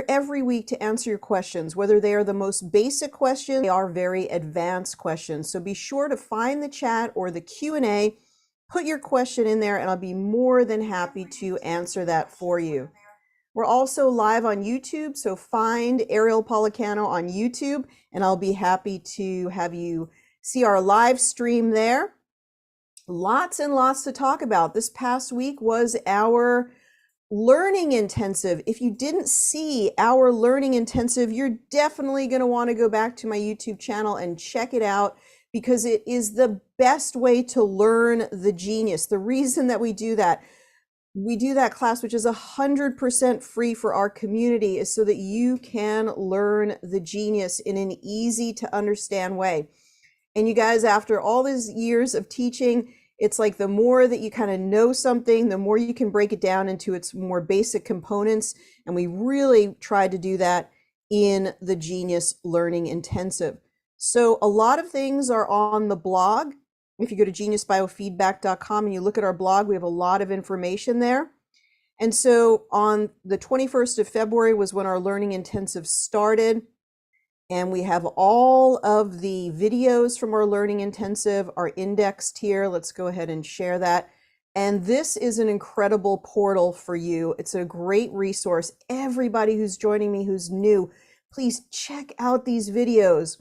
every week to answer your questions, whether they are the most basic questions, they are very advanced questions. So be sure to find the chat or the Q&A, put your question in there, and I'll be more than happy to answer that for you. We're also live on YouTube, so find Ariel Policano on YouTube, and I'll be happy to have you see our live stream there. Lots and lots to talk about. This past week was our learning intensive. If you didn't see our learning intensive, you're definitely going to want to go back to my YouTube channel and check it out, because it is the best way to learn the genius. The reason that we do that class, which is 100% free for our community, is so that you can learn the genius in an easy to understand way. And you guys, after all these years of teaching, it's like the more that you kind of know something, the more you can break it down into its more basic components. And we really tried to do that in the Genius Learning Intensive. So a lot of things are on the blog. If you go to geniusbiofeedback.com and you look at our blog, we have a lot of information there. And so on the 21st of February was when our learning intensive started. And we have all of the videos from our learning intensive are indexed here. Let's go ahead and share that. And this is an incredible portal for you. It's a great resource. Everybody who's joining me who's new, please check out these videos.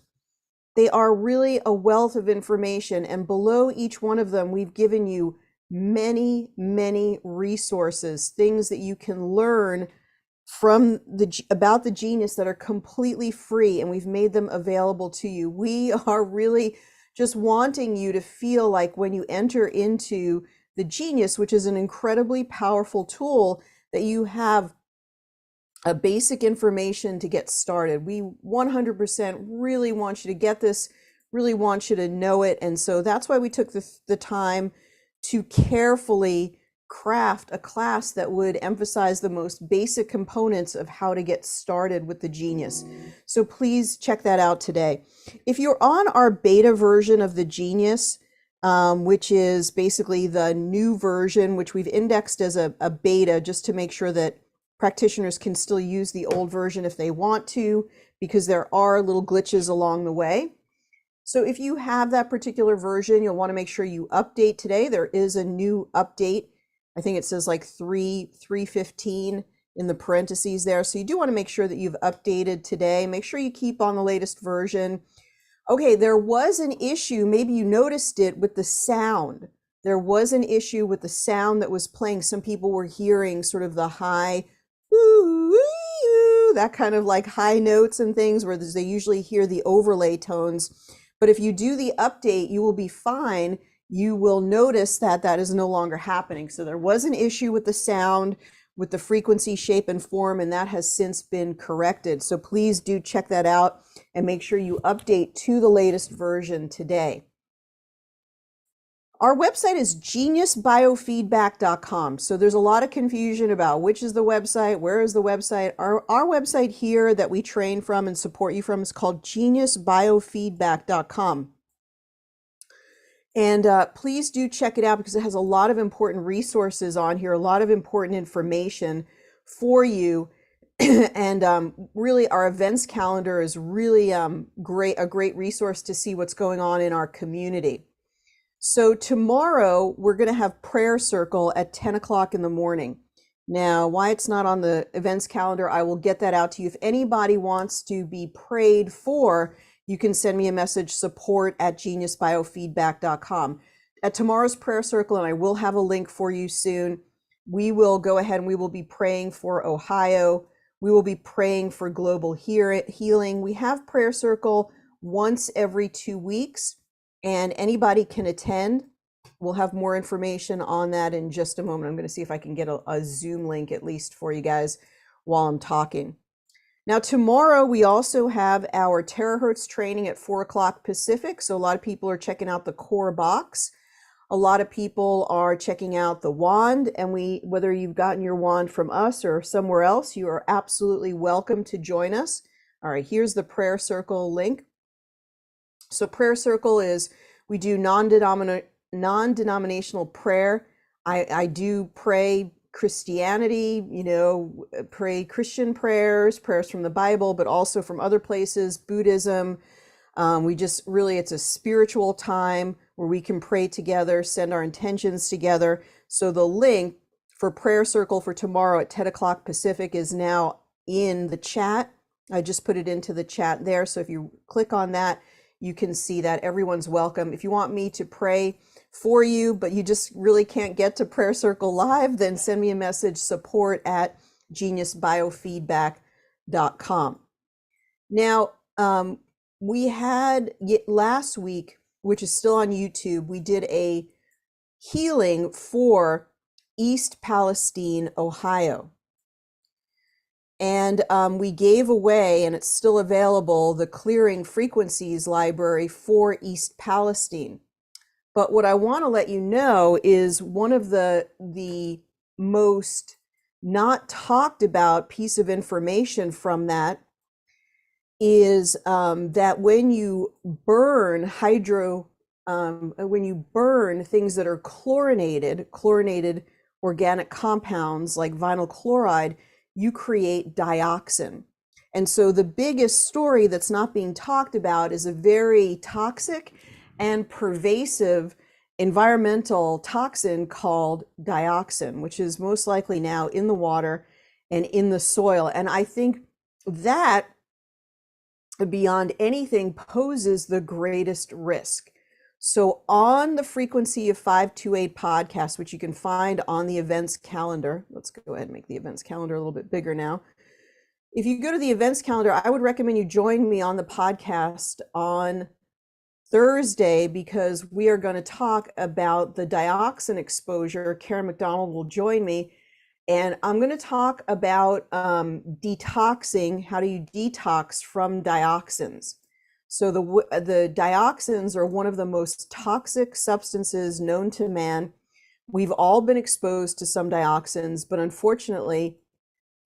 They are really a wealth of information. And below each one of them, we've given you many, many resources, things that you can learn from about the genius that are completely free, and we've made them available to you. We are really just wanting you to feel like when you enter into the genius, which is an incredibly powerful tool, that you have a basic information to get started. We 100% really want you to get this, really want you to know it. And so that's why we took the time to carefully craft a class that would emphasize the most basic components of how to get started with the genius. So please check that out today. If you're on our beta version of the genius, which is basically the new version, which we've indexed as a beta just to make sure that practitioners can still use the old version if they want to, because there are little glitches along the way. So if you have that particular version, you'll want to make sure you update today. There is a new update. I think it says like 3.15 in the parentheses there. So you do want to make sure that you've updated today. Make sure you keep on the latest version. Okay, there was an issue, maybe you noticed it, with the sound. There was an issue with the sound that was playing. Some people were hearing sort of the high, that kind of like high notes and things where they usually hear the overlay tones. But if you do the update, you will be fine. You will notice that that is no longer happening. So there was an issue with the sound, with the frequency, shape, and form, and that has since been corrected. So please do check that out and make sure you update to the latest version today. Our website is geniusbiofeedback.com. So there's a lot of confusion about which is the website, where is the website. Our website here that we train from and support you from is called geniusbiofeedback.com. And please do check it out, because it has a lot of important resources on here, a lot of important information for you. And really our events calendar is really a great resource to see what's going on in our community. So tomorrow we're going to have prayer circle at 10 o'clock in the morning. Now, why it's not on the events calendar, I will get that out to you. If anybody wants to be prayed for, you can send me a message, support@geniusbiofeedback.com. At tomorrow's prayer circle, and I will have a link for you soon, we will go ahead and we will be praying for Ohio. We will be praying for global healing. We have prayer circle once every 2 weeks, and anybody can attend. We'll have more information on that in just a moment. I'm going to see if I can get a Zoom link at least for you guys while I'm talking. Now, tomorrow we also have our terahertz training at 4 o'clock Pacific. So a lot of people are checking out the core box. A lot of people are checking out the wand, and whether you've gotten your wand from us or somewhere else, you are absolutely welcome to join us. All right, here's the prayer circle link. So prayer circle is, we do non-denominational prayer. I do pray Christianity, pray Christian prayers, prayers from the Bible, but also from other places, Buddhism. It's a spiritual time where we can pray together, send our intentions together. So the link for prayer circle for tomorrow at 10 o'clock Pacific is now in the chat. I just put it into the chat there. So if you click on that, you can see that everyone's welcome. If you want me to pray for you, but you just really can't get to prayer circle live, then send me a message, support@geniusbiofeedback.com. Now, we had last week, which is still on YouTube, we did a healing for East Palestine, Ohio. And we gave away, and it's still available, the Clearing Frequencies library for East Palestine. But what I want to let you know is one of the most not talked about piece of information from that is that when you burn when you burn things that are chlorinated organic compounds like vinyl chloride, you create dioxin. And so the biggest story that's not being talked about is a very toxic and pervasive environmental toxin called dioxin, which is most likely now in the water and in the soil. And I think that, beyond anything, poses the greatest risk. So on the Frequency of 528 podcast, which you can find on the events calendar, let's go ahead and make the events calendar a little bit bigger now. If you go to the events calendar, I would recommend you join me on the podcast on Thursday, because we are going to talk about the dioxin exposure. Karen McDonald will join me, and I'm going to talk about detoxing. How do you detox from dioxins? So the dioxins are one of the most toxic substances known to man. We've all been exposed to some dioxins, but unfortunately,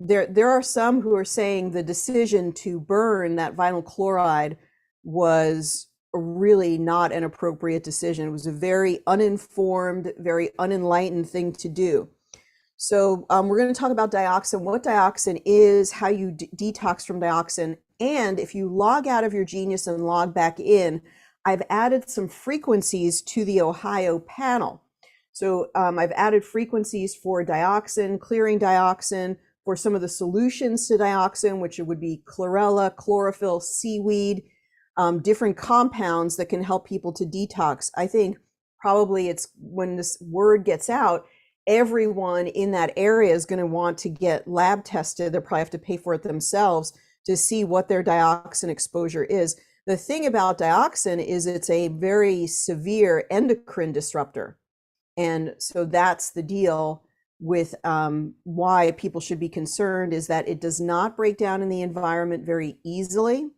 there are some who are saying the decision to burn that vinyl chloride was really not an appropriate decision. It was a very uninformed, very unenlightened thing to do. So we're going to talk about dioxin, what dioxin is, how you detox from dioxin. And if you log out of your Genius and log back in, I've added some frequencies to the Ohio panel. So I've added frequencies for dioxin, clearing dioxin, for some of the solutions to dioxin, which would be chlorella, chlorophyll, seaweed, different compounds that can help people to detox. I think probably it's when this word gets out, everyone in that area is going to want to get lab tested. They'll probably have to pay for it themselves to see what their dioxin exposure is. The thing about dioxin is it's a very severe endocrine disruptor. And so that's the deal with why people should be concerned, is that it does not break down in the environment very easily.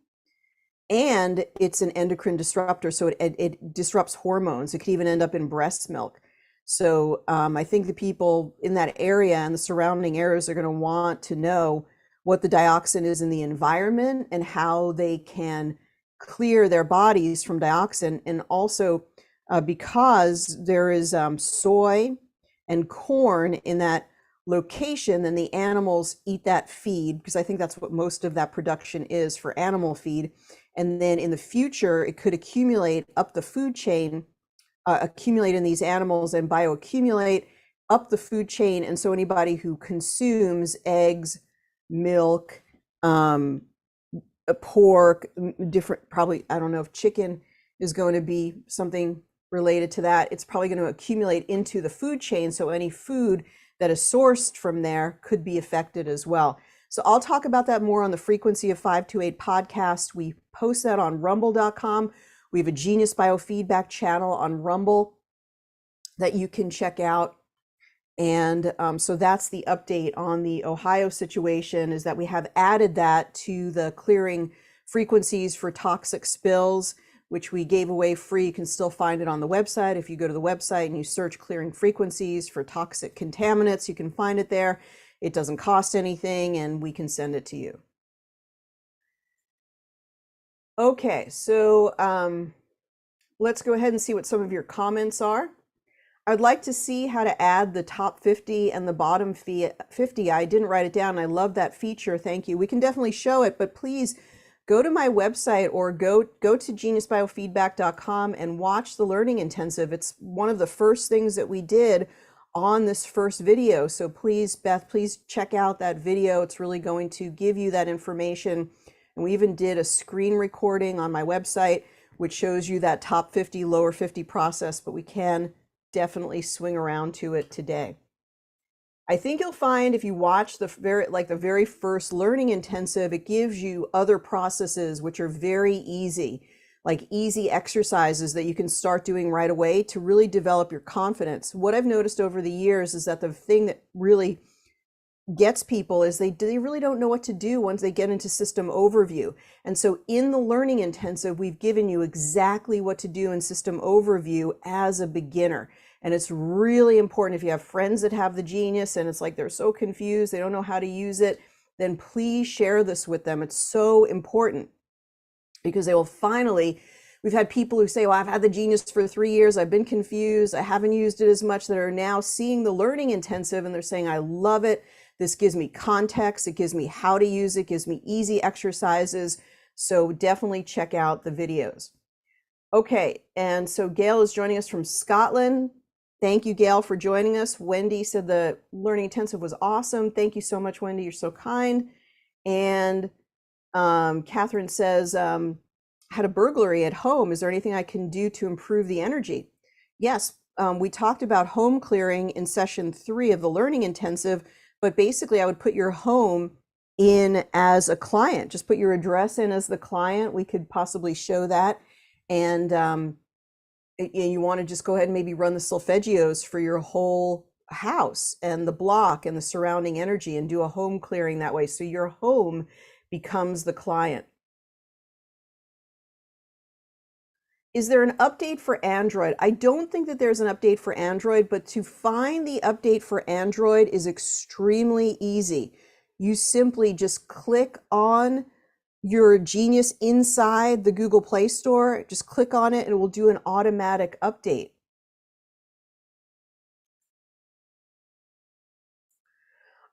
And it's an endocrine disruptor, so it disrupts hormones. It could even end up in breast milk. So I think the people in that area and the surrounding areas are going to want to know what the dioxin is in the environment and how they can clear their bodies from dioxin. And also because there is soy and corn in that location, then the animals eat that feed, because I think that's what most of that production is, for animal feed. And then in the future, it could accumulate up the food chain, accumulate in these animals and bioaccumulate up the food chain. And so anybody who consumes eggs, milk, pork, different, probably, I don't know if chicken is going to be something related to that. It's probably going to accumulate into the food chain. So any food that is sourced from there could be affected as well. So I'll talk about that more on the Frequency of 528 podcast. We post that on rumble.com. We have a Genius Biofeedback channel on Rumble that you can check out. And so that's the update on the Ohio situation, is that we have added that to the Clearing Frequencies for Toxic Spills, which we gave away free. You can still find it on the website. If you go to the website and you search Clearing Frequencies for Toxic Contaminants, you can find it there. It doesn't cost anything, and we can send it to you. Okay, so let's go ahead and see what some of your comments are. I'd like to see how to add the top 50 and the bottom 50. I didn't write it down. I love that feature. Thank you. We can definitely show it, but please go to my website or go to geniusbiofeedback.com and watch the learning intensive. It's one of the first things that we did on this first video. So please, Beth, please check out that video. It's really going to give you that information. And we even did a screen recording on my website, which shows you that top 50, lower 50 process, but we can definitely swing around to it today. I think you'll find if you watch the very first learning intensive, it gives you other processes which are very easy, like easy exercises that you can start doing right away to really develop your confidence. What I've noticed over the years is that the thing that really gets people is they really don't know what to do once they get into system overview. And so in the learning intensive, we've given you exactly what to do in system overview as a beginner. And it's really important if you have friends that have the Genius and it's like they're so confused, they don't know how to use it, then please share this with them. It's so important because they will finally, we've had people who say, well, I've had the Genius for 3 years, I've been confused, I haven't used it as much, that are now seeing the learning intensive and they're saying, I love it. This gives me context, it gives me how to use it, gives me easy exercises. So definitely check out the videos. Okay, and so Gail is joining us from Scotland. Thank you, Gail, for joining us. Wendy said the learning intensive was awesome. Thank you so much, Wendy, you're so kind. And Catherine says, had a burglary at home. Is there anything I can do to improve the energy? Yes, we talked about home clearing in session 3 of the learning intensive. But basically, I would put your home in as a client. Just put your address in as the client. We could possibly show that. And you want to just go ahead and maybe run the solfeggios for your whole house and the block and the surrounding energy and do a home clearing that way. So your home becomes the client. Is there an update for Android? I don't think that there's an update for Android, but to find the update for Android is extremely easy. You simply just click on your Genius inside the Google Play Store, just click on it and it will do an automatic update.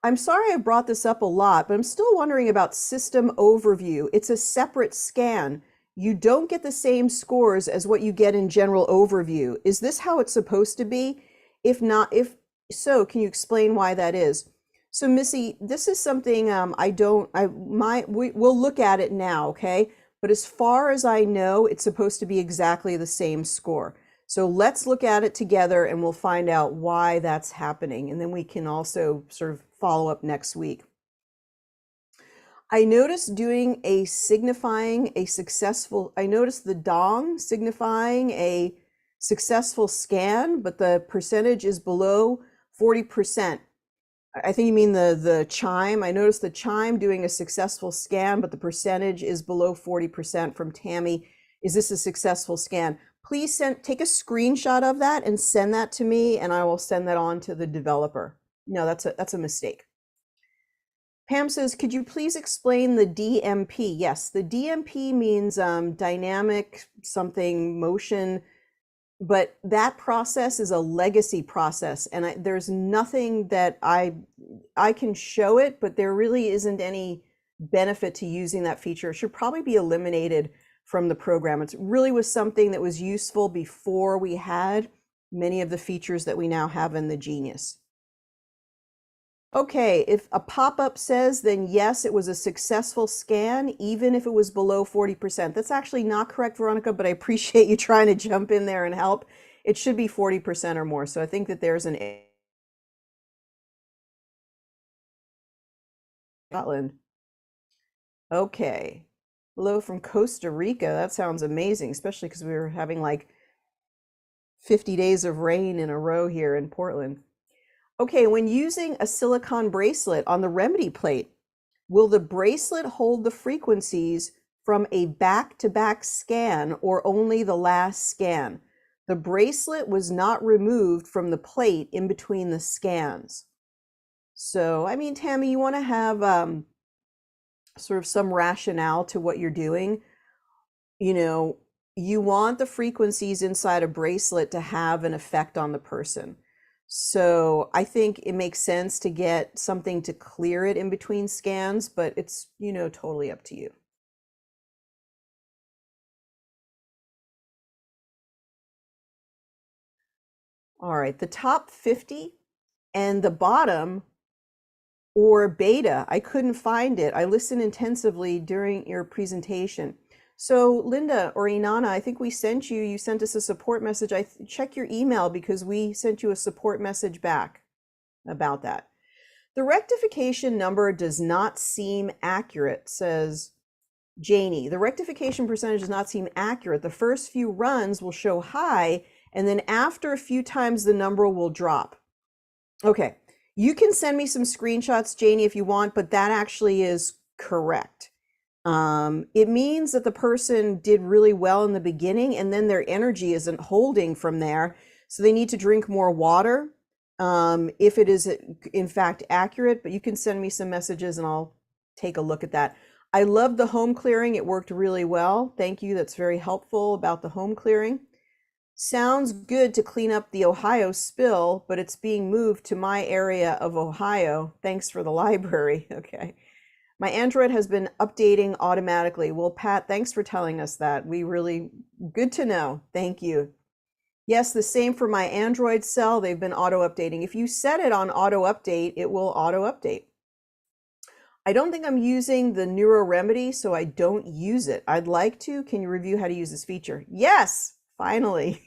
I'm sorry I brought this up a lot, but I'm still wondering about system overview. It's a separate scan. You don't get the same scores as what you get in general overview. Is this how it's supposed to be? If not, if so, can you explain why that is? So Missy, this is something we'll look at it now, okay? But as far as I know, it's supposed to be exactly the same score. So let's look at it together and we'll find out why that's happening. And then we can also sort of follow up next week. I noticed doing a signifying a successful, I noticed the dong signifying a successful scan, but the percentage is below 40%. I think you mean the chime. I noticed the chime doing a successful scan, but the percentage is below 40% from Tammy. Is this a successful scan? Please take a screenshot of that and send that to me, and I will send that on to the developer. No, that's a mistake. Pam says, could you please explain the DMP? Yes, the DMP means dynamic something motion, but that process is a legacy process, and there's nothing that I can show it, but there really isn't any benefit to using that feature. It should probably be eliminated from the program. It really was something that was useful before we had many of the features that we now have in the Genius. Okay, if a pop-up says, then yes, it was a successful scan, even if it was below 40%. That's actually not correct, Veronica, but I appreciate you trying to jump in there and help. It should be 40% or more. So I think that there's an Scotland. Okay. Hello from Costa Rica. That sounds amazing, especially because we were having like 50 days of rain in a row here in Portland. Okay, when using a silicone bracelet on the remedy plate, will the bracelet hold the frequencies from a back-to-back scan or only the last scan? The bracelet was not removed from the plate in between the scans. So, I mean, Tammy, you want to have sort of some rationale to what you're doing. You know, you want the frequencies inside a bracelet to have an effect on the person. So I think it makes sense to get something to clear it in between scans, but it's, you know, totally up to you. All right, the top 50 and the bottom or beta, I couldn't find it. I listened intensively during your presentation. So Linda or Inanna, I think we sent you, you sent us a support message. Check your email because we sent you a support message back about that. The rectification number does not seem accurate, says Janie. The rectification percentage does not seem accurate. The first few runs will show high, and then after a few times, the number will drop. Okay, you can send me some screenshots, Janie, if you want, but that actually is correct. It means that the person did really well in the beginning, and then their energy isn't holding from there. So they need to drink more water, if it is in fact accurate, but you can send me some messages and I'll take a look at that. I love the home clearing. It worked really well. Thank you. That's very helpful about the home clearing. Sounds good to clean up the Ohio spill, but it's being moved to my area of Ohio. Thanks for the library. Okay. My Android has been updating automatically. Well, Pat, thanks for telling us that. We really, good to know. Thank you. Yes, the same for my Android cell. They've been auto updating. If you set it on auto update, it will auto update. I don't think I'm using the Neuro Remedy, so I don't use it. I'd like to. Can you review how to use this feature? Yes, finally.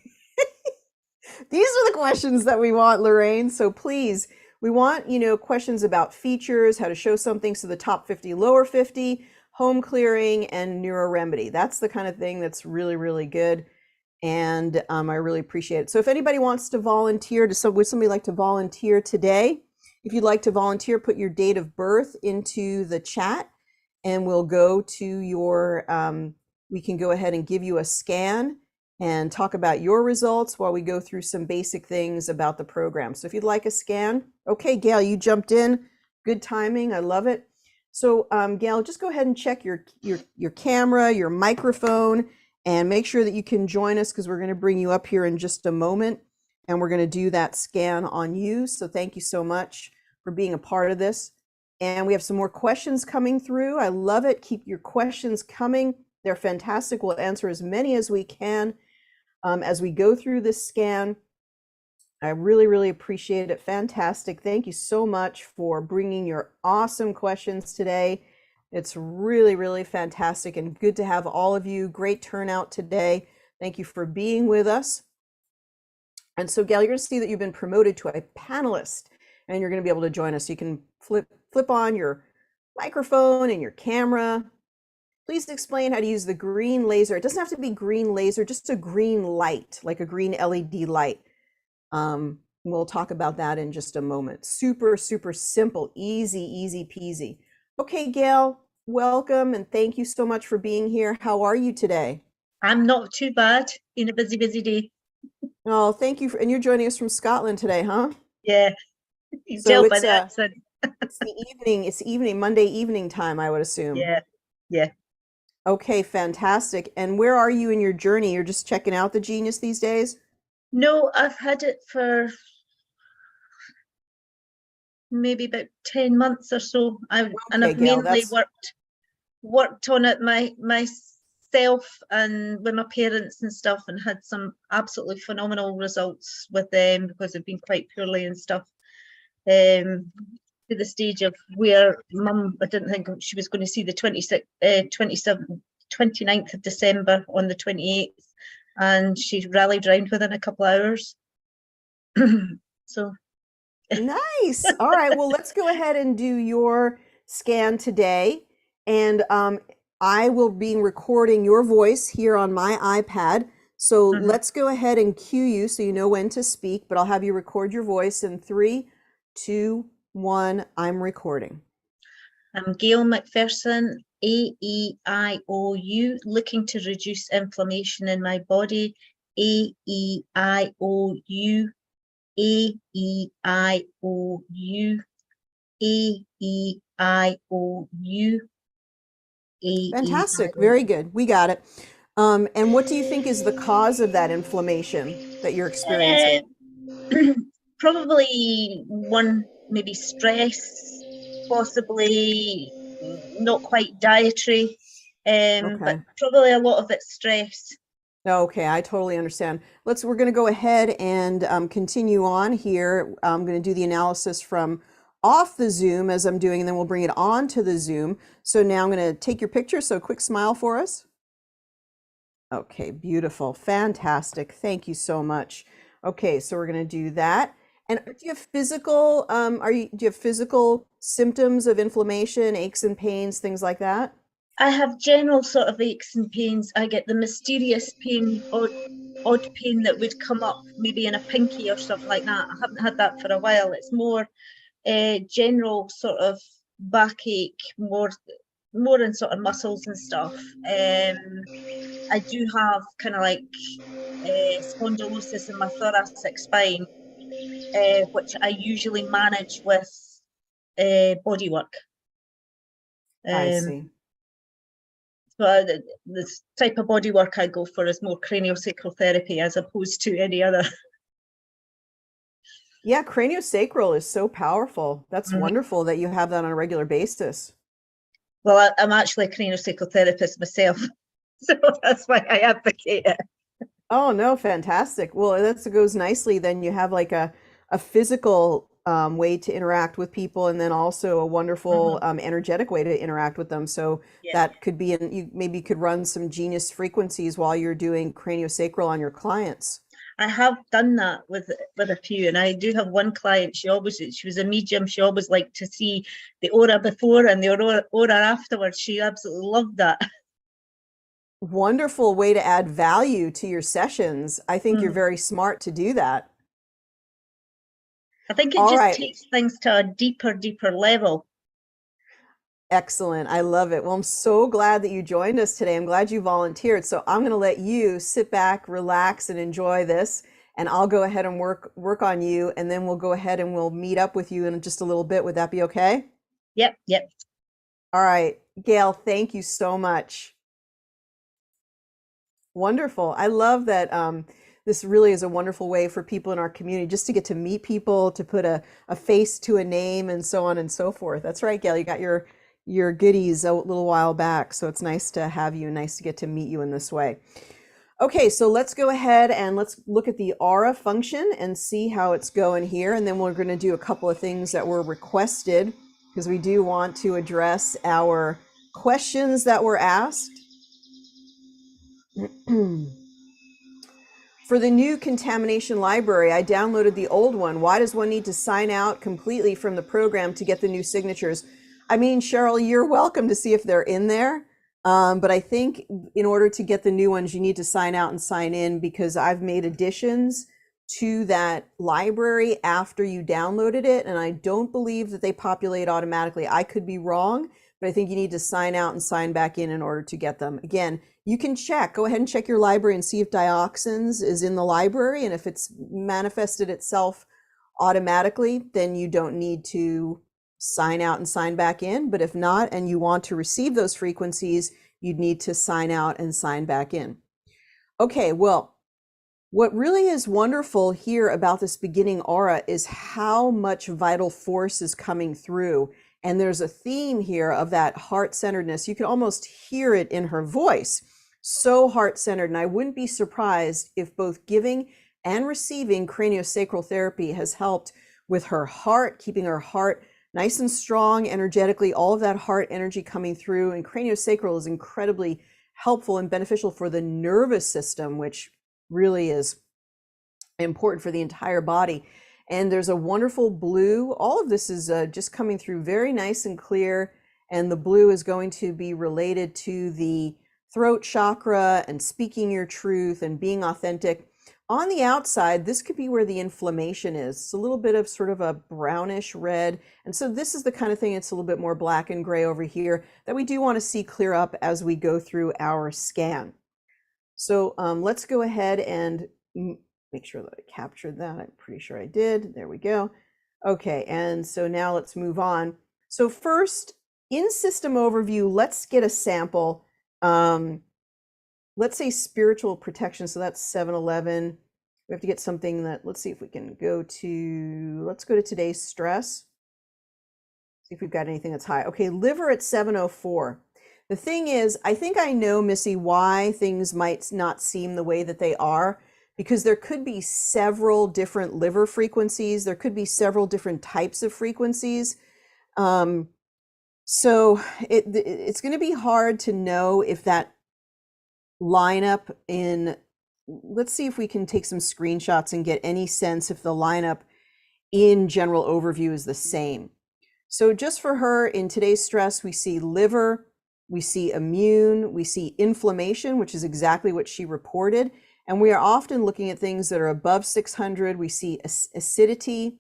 These are the questions that we want, Lorraine. So please, we want, you know, questions about features, how to show something. So the top 50, lower 50, home clearing, and Neuro Remedy. That's the kind of thing that's really, really good. And I really appreciate it. So if anybody wants to volunteer, would somebody like to volunteer today? If you'd like to volunteer, put your date of birth into the chat and we'll go to your, we can go ahead and give you a scan and talk about your results while we go through some basic things about the program. So if you'd like a scan, okay, Gail, you jumped in. Good timing. I love it. So Gail, just go ahead and check your camera, your microphone, and make sure that you can join us because we're going to bring you up here in just a moment and we're going to do that scan on you. So thank you so much for being a part of this. And we have some more questions coming through. I love it. Keep your questions coming. They're fantastic. We'll answer as many as we can as we go through this scan. I really, really appreciate it. Fantastic. Thank you so much for bringing your awesome questions today. It's really, really fantastic and good to have all of you. Great turnout today. Thank you for being with us. And so, Gail, you're going to see that you've been promoted to a panelist and you're going to be able to join us. You can flip on your microphone and your camera. Please explain how to use the green laser. It doesn't have to be green laser, just a green light, like a green LED light. We'll talk about that in just a moment. Super, super simple, easy peasy. Okay, Gail, welcome and thank you so much for being here. How are you today? I'm not too bad. Been a busy day. Oh, thank you. And you're joining us from Scotland today, huh? Yeah. You So tell by the accent. it's the evening, Monday evening time, I would assume. Yeah. Okay, fantastic. And where are you in your journey? You're just checking out the Genius these days? No, I've had it for maybe about 10 months or so. I've Gail, mainly worked on it myself and with my parents and stuff, and had some absolutely phenomenal results with them because they've been quite poorly and stuff. To the stage of where Mum, I didn't think she was going to see the 29th of December on the 28th, and she rallied round within a couple of hours. So nice. All right, well, let's go ahead and do your scan today. And I will be recording your voice here on my iPad. So let's go ahead and cue you so you know when to speak, but I'll have you record your voice in 3, 2, 1. I'm recording. I'm Gail McPherson, AEIOU, looking to reduce inflammation in my body. AEIOU, AEIOU, AEIOU. Fantastic. Very good. We got it. And what do you think is the cause of that inflammation that you're Uh, experiencing? Probably one, maybe stress, possibly not quite dietary, but Okay. probably a lot of it stress. Okay, I totally understand. We're going to go ahead and continue on here. I'm going to do the analysis from off the Zoom as I'm doing, and then we'll bring it on to the Zoom. So now I'm going to take your picture. So quick smile for us. Okay, beautiful. Fantastic. Thank you so much. Okay, so we're going to do that. And do you have do you have physical symptoms of inflammation, aches and pains, things like that? I have general sort of aches and pains. I get the mysterious pain, odd pain that would come up maybe in a pinky or something like that. I haven't had that for a while. It's more general sort of backache, more in sort of muscles and stuff. I do have kind of like spondylosis in my thoracic spine, which I usually manage with body work. I Um, see. so the type of body work I go for is more craniosacral therapy as opposed to any other. Yeah, craniosacral is so powerful. That's wonderful that you have that on a regular basis. Well, I'm actually a craniosacral therapist myself, so that's why I advocate it. Oh no, fantastic. Well, that goes nicely. Then you have like a physical way to interact with people, and then also a wonderful Mm-hmm. energetic way to interact with them. So Yeah. that could be, you maybe could run some genius frequencies while you're doing craniosacral on your clients. I have done that with a few, and I do have one client. She was a medium. She always liked to see the aura before and the aura afterwards. She absolutely loved that. Wonderful way to add value to your sessions. I think you're Mm. very smart to do that. I think it All just right. takes things to a deeper level. Excellent. I love it. Well, I'm so glad that you joined us today. I'm glad you volunteered. So I'm going to let you sit back, relax, and enjoy this. And I'll go ahead and work on you, and then we'll go ahead and we'll meet up with you in just a little bit. Would that be okay? Yep, yep. All right. Gail, thank you so much. Wonderful. I love that this really is a wonderful way for people in our community just to get to meet people, to put a face to a name, and so on and so forth. That's right, Gail. You got your goodies a little while back, so it's nice to have you, nice to get to meet you in this way. Okay, so let's go ahead and let's look at the aura function and see how it's going here, and then we're going to do a couple of things that were requested because we do want to address our questions that were asked. For the new contamination library, I downloaded the old one. Why does one need to sign out completely from the program to get the new signatures? I mean, Cheryl, you're welcome to see if they're in there. But I think in order to get the new ones, you need to sign out and sign in because I've made additions to that library after you downloaded it. And I don't believe that they populate automatically. I could be wrong, but I think you need to sign out and sign back in order to get them. Again, you can go ahead and check your library and see if dioxins is in the library. And if it's manifested itself automatically, then you don't need to sign out and sign back in. But if not, and you want to receive those frequencies, you'd need to sign out and sign back in. Okay, well, what really is wonderful here about this beginning aura is how much vital force is coming through. And there's a theme here of that heart-centeredness. You can almost hear it in her voice. So heart-centered. And I wouldn't be surprised if both giving and receiving craniosacral therapy has helped with her heart, keeping her heart nice and strong energetically, all of that heart energy coming through. And craniosacral is incredibly helpful and beneficial for the nervous system, which really is important for the entire body. And there's a wonderful blue. All of this is just coming through very nice and clear. And the blue is going to be related to the throat chakra and speaking your truth and being authentic. On the outside, this could be where the inflammation is. It's a little bit of sort of a brownish red. And so this is the kind of thing, it's a little bit more black and gray over here that we do want to see clear up as we go through our scan. So let's go ahead and make sure that I captured that. I'm pretty sure I did. There we go. Okay, and so now let's move on. So first, in system overview, let's get a sample. let's say spiritual protection. So that's 7-Eleven. We have to get something that, let's see if we can go to, let's go to today's stress. See if we've got anything that's high. Okay, liver at 704. The thing is, I think I know, Missy, why things might not seem the way that they are, because there could be several different liver frequencies. There could be several different types of frequencies. So it's going to be hard to know if that lineup in, let's see if we can take some screenshots and get any sense if the lineup in general overview is the same. So just for her, in today's stress, we see liver, we see immune, we see inflammation, which is exactly what she reported. And we are often looking at things that are above 600. We see acidity,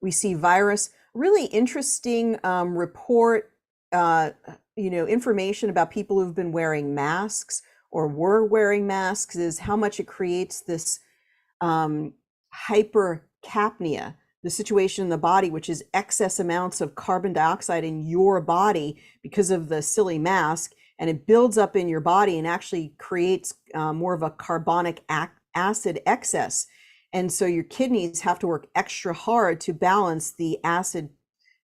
we see virus. Really interesting report, information about people who've been wearing masks or were wearing masks, is how much it creates this hypercapnia, the situation in the body, which is excess amounts of carbon dioxide in your body because of the silly mask, and it builds up in your body and actually creates more of a carbonic acid excess. And so your kidneys have to work extra hard to balance the acid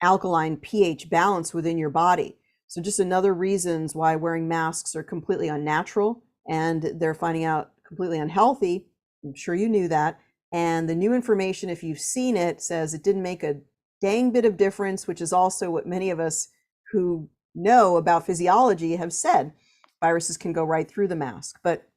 alkaline pH balance within your body. So just another reasons why wearing masks are completely unnatural, and they're finding out completely unhealthy. I'm sure you knew that. And the new information, if you've seen it, says it didn't make a dang bit of difference, which is also what many of us who know about physiology have said. Viruses can go right through the mask, but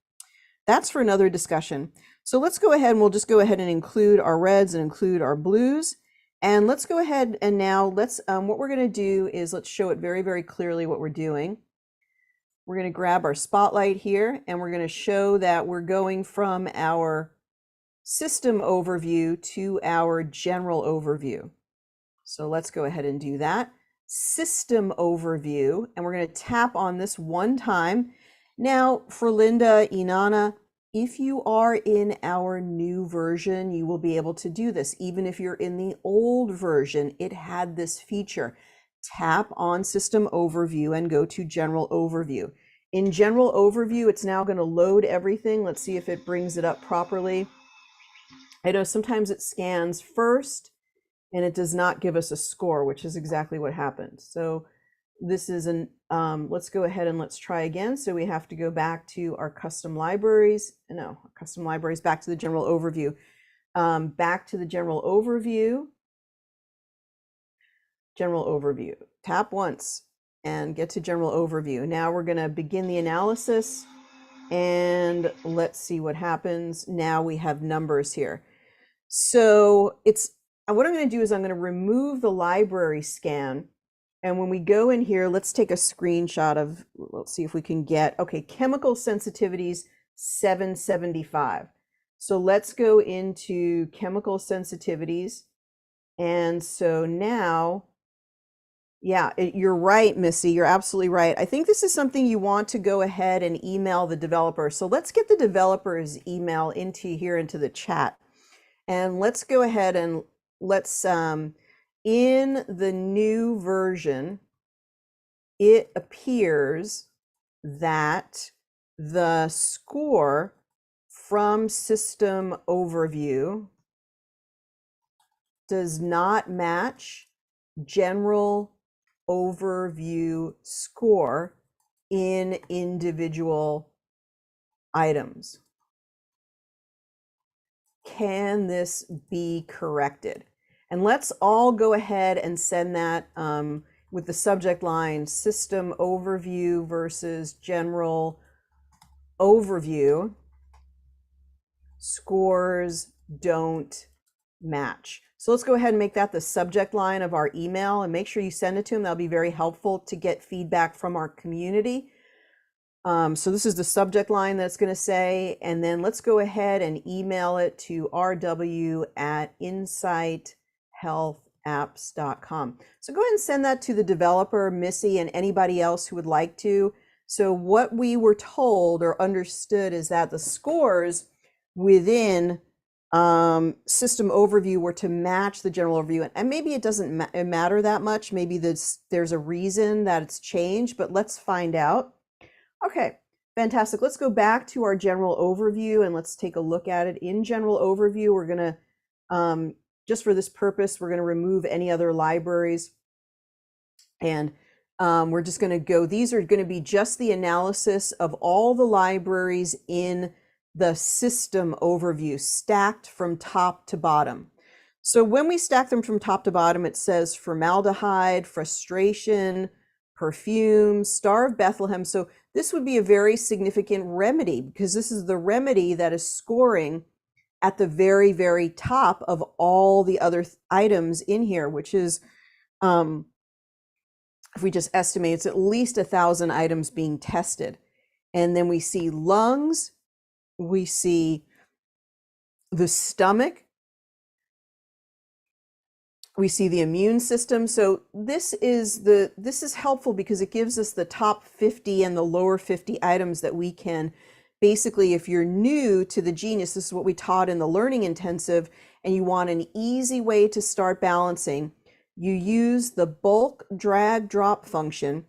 that's for another discussion. So let's go ahead and we'll just go ahead and include our reds and include our blues. And let's go ahead and now let's, what we're going to do is let's show it very, very clearly what we're doing. We're going to grab our spotlight here and we're going to show that we're going from our system overview to our general overview. So let's go ahead and do that. System overview, and we're going to tap on this one time. Now for Linda, Inanna, if you are in our new version, you will be able to do this. Even if you're in the old version, it had this feature. Tap on System Overview and go to General Overview. In General Overview, it's now going to load everything. Let's see if it brings it up properly. I know sometimes it scans first and it does not give us a score, which is exactly what happened. So this is an, let's go ahead and let's try again. So we have to go back to our custom libraries. No, custom libraries, back to the general overview. Back to the general overview. General overview. Tap once and get to general overview. Now we're going to begin the analysis and let's see what happens. Now we have numbers here. So it's, what I'm going to do is I'm going to remove the library scan. And when we go in here, let's take a screenshot of, let's see if we can get, okay, chemical sensitivities 775. So let's go into chemical sensitivities. And so now, yeah, you're right, Missy, you're absolutely right. I think this is something you want to go ahead and email the developer. So let's get the developer's email into the chat. And let's go ahead and let's, in the new version, it appears that the score from System Overview does not match General Overview score in individual items. Can this be corrected? And let's all go ahead and send that with the subject line, System Overview versus General Overview. Scores don't match. So let's go ahead and make that the subject line of our email and make sure you send it to them. That'll be very helpful to get feedback from our community. So this is the subject line that's going to say, and then let's go ahead and email it to rw@insighthealthapps.com. So go ahead and send that to the developer, Missy, and anybody else who would like to. So what we were told or understood is that the scores within System Overview were to match the General Overview. And maybe it doesn't matter that much. Maybe there's a reason that it's changed, but let's find out. Okay, Fantastic. Let's go back to our general overview and let's take a look at it. In general overview, we're going to, just for this purpose, we're going to remove any other libraries. And we're just going to go, these are going to be just the analysis of all the libraries in the system overview, stacked from top to bottom. So when we stack them from top to bottom, it says formaldehyde, frustration, perfume, Star of Bethlehem. So this would be a very significant remedy because this is the remedy that is scoring at the very, very top of all the other items in here, which is, if we just estimate, it's at least 1,000 items being tested. And then we see lungs, we see the stomach, we see the immune system. So this is helpful because it gives us the top 50 and the lower 50 items that we can basically, if you're new to the Genius, this is what we taught in the learning intensive, and you want an easy way to start balancing, you use the bulk drag drop function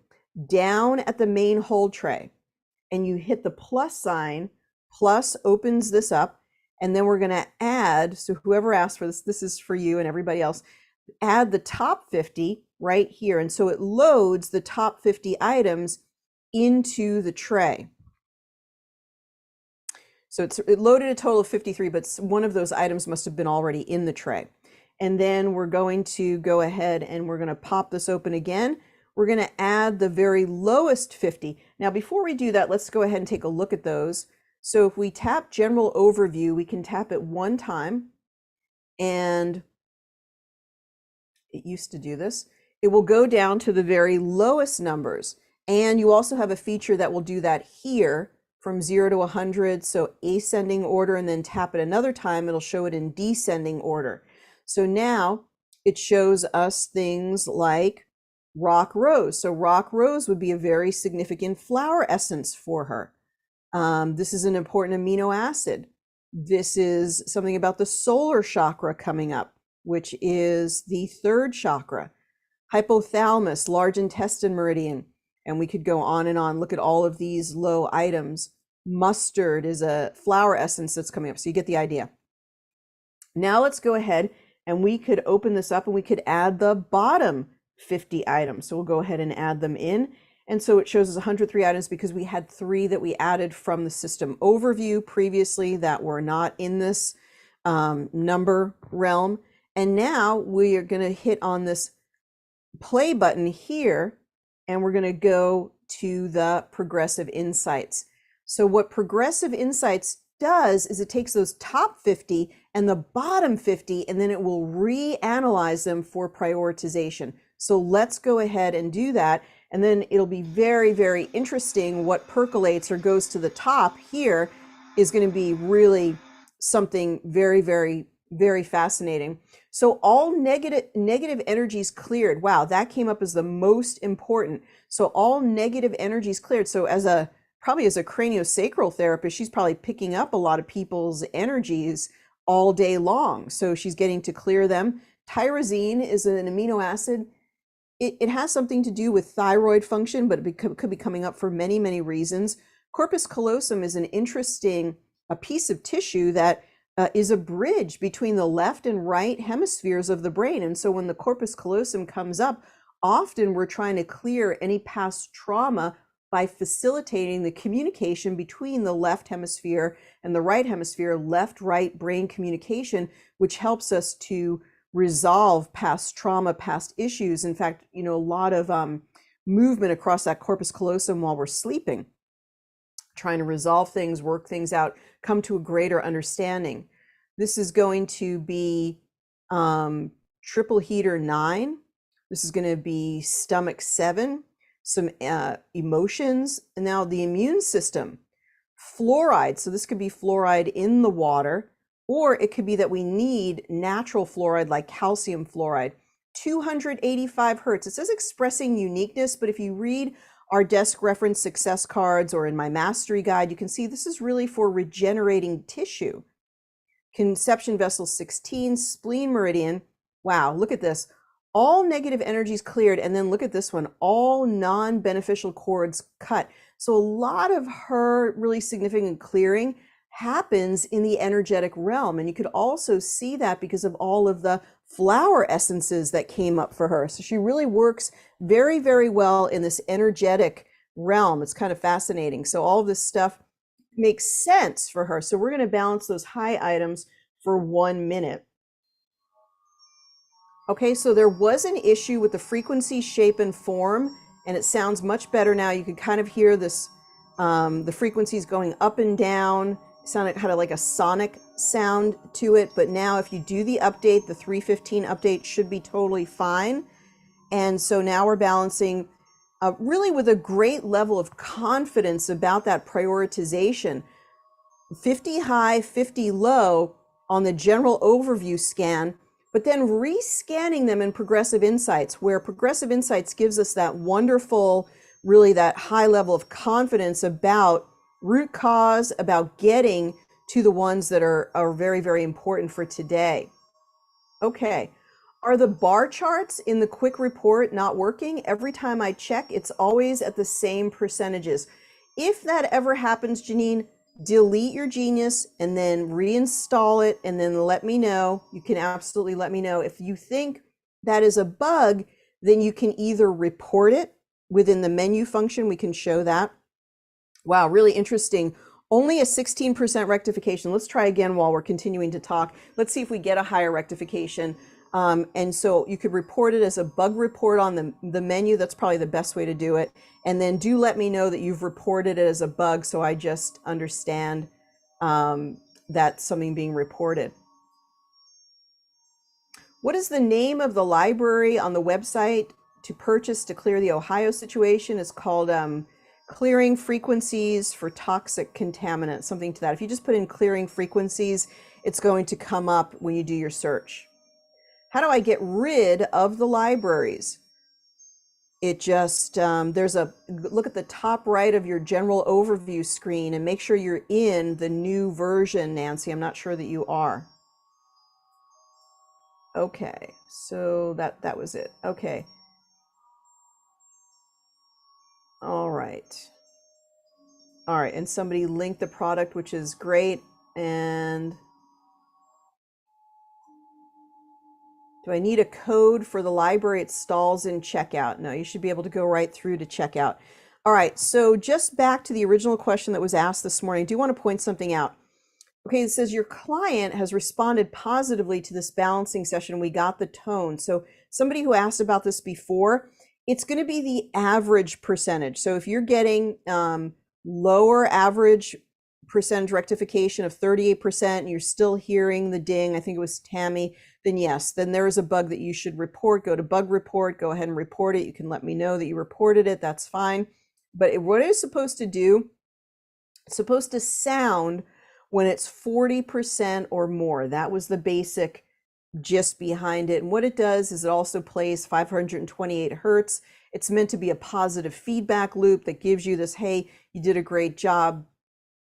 down at the main hold tray, and you hit the plus sign, plus opens this up, and then we're going to add, so whoever asked for this, this is for you and everybody else, add the top 50 right here. And so it loads the top 50 items into the tray. So it loaded a total of 53, but one of those items must have been already in the tray. And then we're going to go ahead and we're going to pop this open again. We're going to add the very lowest 50. Now, before we do that, let's go ahead and take a look at those. So if we tap General Overview, we can tap it one time, and it used to do this. It will go down to the very lowest numbers. And you also have a feature that will do that here from 0 to 100. So ascending order, and then tap it another time, it'll show it in descending order. So now it shows us things like rock rose. So rock rose would be a very significant flower essence for her. This is an important amino acid. This is something about the solar chakra coming up, which is the third chakra. Hypothalamus, large intestine meridian. And we could go on and on. Look at all of these low items. Mustard is a flower essence that's coming up. So you get the idea. Now let's go ahead and we could open this up and we could add the bottom 50 items. So we'll go ahead and add them in. And so it shows us 103 items because we had 3 that we added from the system overview previously that were not in this number realm. And now we are going to hit on this play button here, and we're going to go to the Progressive Insights. So what Progressive Insights does is it takes those top 50 and the bottom 50, and then it will reanalyze them for prioritization. So let's go ahead and do that. And then it'll be very, very interesting. What percolates or goes to the top here is going to be really something very, very, very fascinating. So all negative energies cleared. Wow, that came up as the most important. So all negative energies cleared. So probably as a craniosacral therapist, she's probably picking up a lot of people's energies all day long. So she's getting to clear them. Tyrosine is an amino acid. It has something to do with thyroid function, but it could be coming up for many, many reasons. Corpus callosum is an interesting piece of tissue that is a bridge between the left and right hemispheres of the brain. And so when the corpus callosum comes up, often we're trying to clear any past trauma by facilitating the communication between the left hemisphere and the right hemisphere, left-right brain communication, which helps us to resolve past trauma, past issues. In fact, a lot of movement across that corpus callosum while we're sleeping, trying to resolve things, work things out, come to a greater understanding. This is going to be triple heater 9. This is going to be stomach 7, some emotions. And now the immune system, fluoride. So this could be fluoride in the water, or it could be that we need natural fluoride like calcium fluoride. 285 hertz. It says expressing uniqueness, but if you read our desk reference success cards or in my mastery guide, you can see this is really for regenerating tissue. Conception vessel 16, spleen meridian. Wow, look at this. all negative energies cleared, and then look at this one, all non-beneficial cords cut. So a lot of her really significant clearing happens in the energetic realm. And you could also see that because of all of the flower essences that came up for her. So she really works very, very well in this energetic realm. It's kind of fascinating. So all of this stuff makes sense for her. So we're going to balance those high items for 1 minute. Okay, so there was an issue with the frequency, shape, and form, and it sounds much better now. You can kind of hear this, the frequencies going up and down. It sounded kind of like a sonic sound to it, but now if you do the update, the 315 update should be totally fine. And so now we're balancing really with a great level of confidence about that prioritization. 50 high, 50 low on the general overview scan, but then re-scanning them in Progressive Insights, where Progressive Insights gives us that wonderful, really that high level of confidence about root cause, about getting to the ones that are very, very important for today. Okay. Are the bar charts in the quick report not working? Every time I check, it's always at the same percentages. If that ever happens, Janine, delete your Genius and then reinstall it and then let me know. You can absolutely let me know. If you think that is a bug, then you can either report it within the menu function. We can show that. Wow, really interesting. Only a 16% rectification. Let's try again while we're continuing to talk. Let's see if we get a higher rectification. And so you could report it as a bug report on the menu. That's probably the best way to do it. And then do let me know that you've reported it as a bug so I just understand that's something being reported. What is the name of the library on the website to purchase to clear the Ohio situation? It's called Clearing Frequencies for Toxic Contaminants, something to that. If you just put in clearing frequencies, it's going to come up when you do your search. How do I get rid of the libraries? It just, there's a, look at the top right of your general overview screen and make sure you're in the new version, Nancy. I'm not sure that you are. Okay, so that was it. Okay. All right. All right, and somebody linked the product, which is great. And do I need a code for the library? It stalls in checkout. No, you should be able to go right through to checkout. All right, so just back to the original question that was asked this morning, I do want to point something out. Okay, it says your client has responded positively to this balancing session. We got the tone. So somebody who asked about this before, it's going to be the average percentage. So if you're getting lower average percentage rectification of 38% and you're still hearing the ding, I think it was Tammy, then yes, then there is a bug that you should report. Go to bug report, go ahead and report it. You can let me know that you reported it, that's fine. But what it's supposed to do, it's supposed to sound when it's 40% or more. That was the basic gist behind it. And what it does is it also plays 528 hertz. It's meant to be a positive feedback loop that gives you this, hey, you did a great job,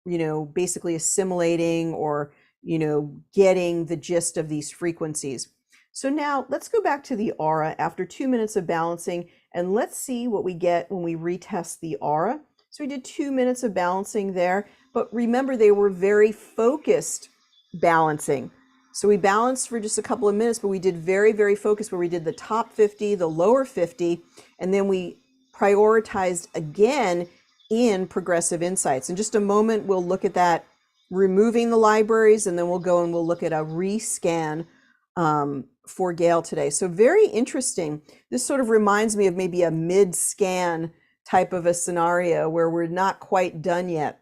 you know, basically assimilating or, you know, getting the gist of these frequencies. So now let's go back to the aura after 2 minutes of balancing and let's see what we get when we retest the aura. So we did 2 minutes of balancing there, but remember they were very focused balancing. So we balanced for just a couple of minutes, but we did very, very focused where we did the top 50, the lower 50, and then we prioritized again in Progressive Insights. In just a moment, we'll look at that, removing the libraries, and then we'll go and we'll look at a rescan for Gail today. So very interesting. This sort of reminds me of maybe a mid-scan type of a scenario where we're not quite done yet.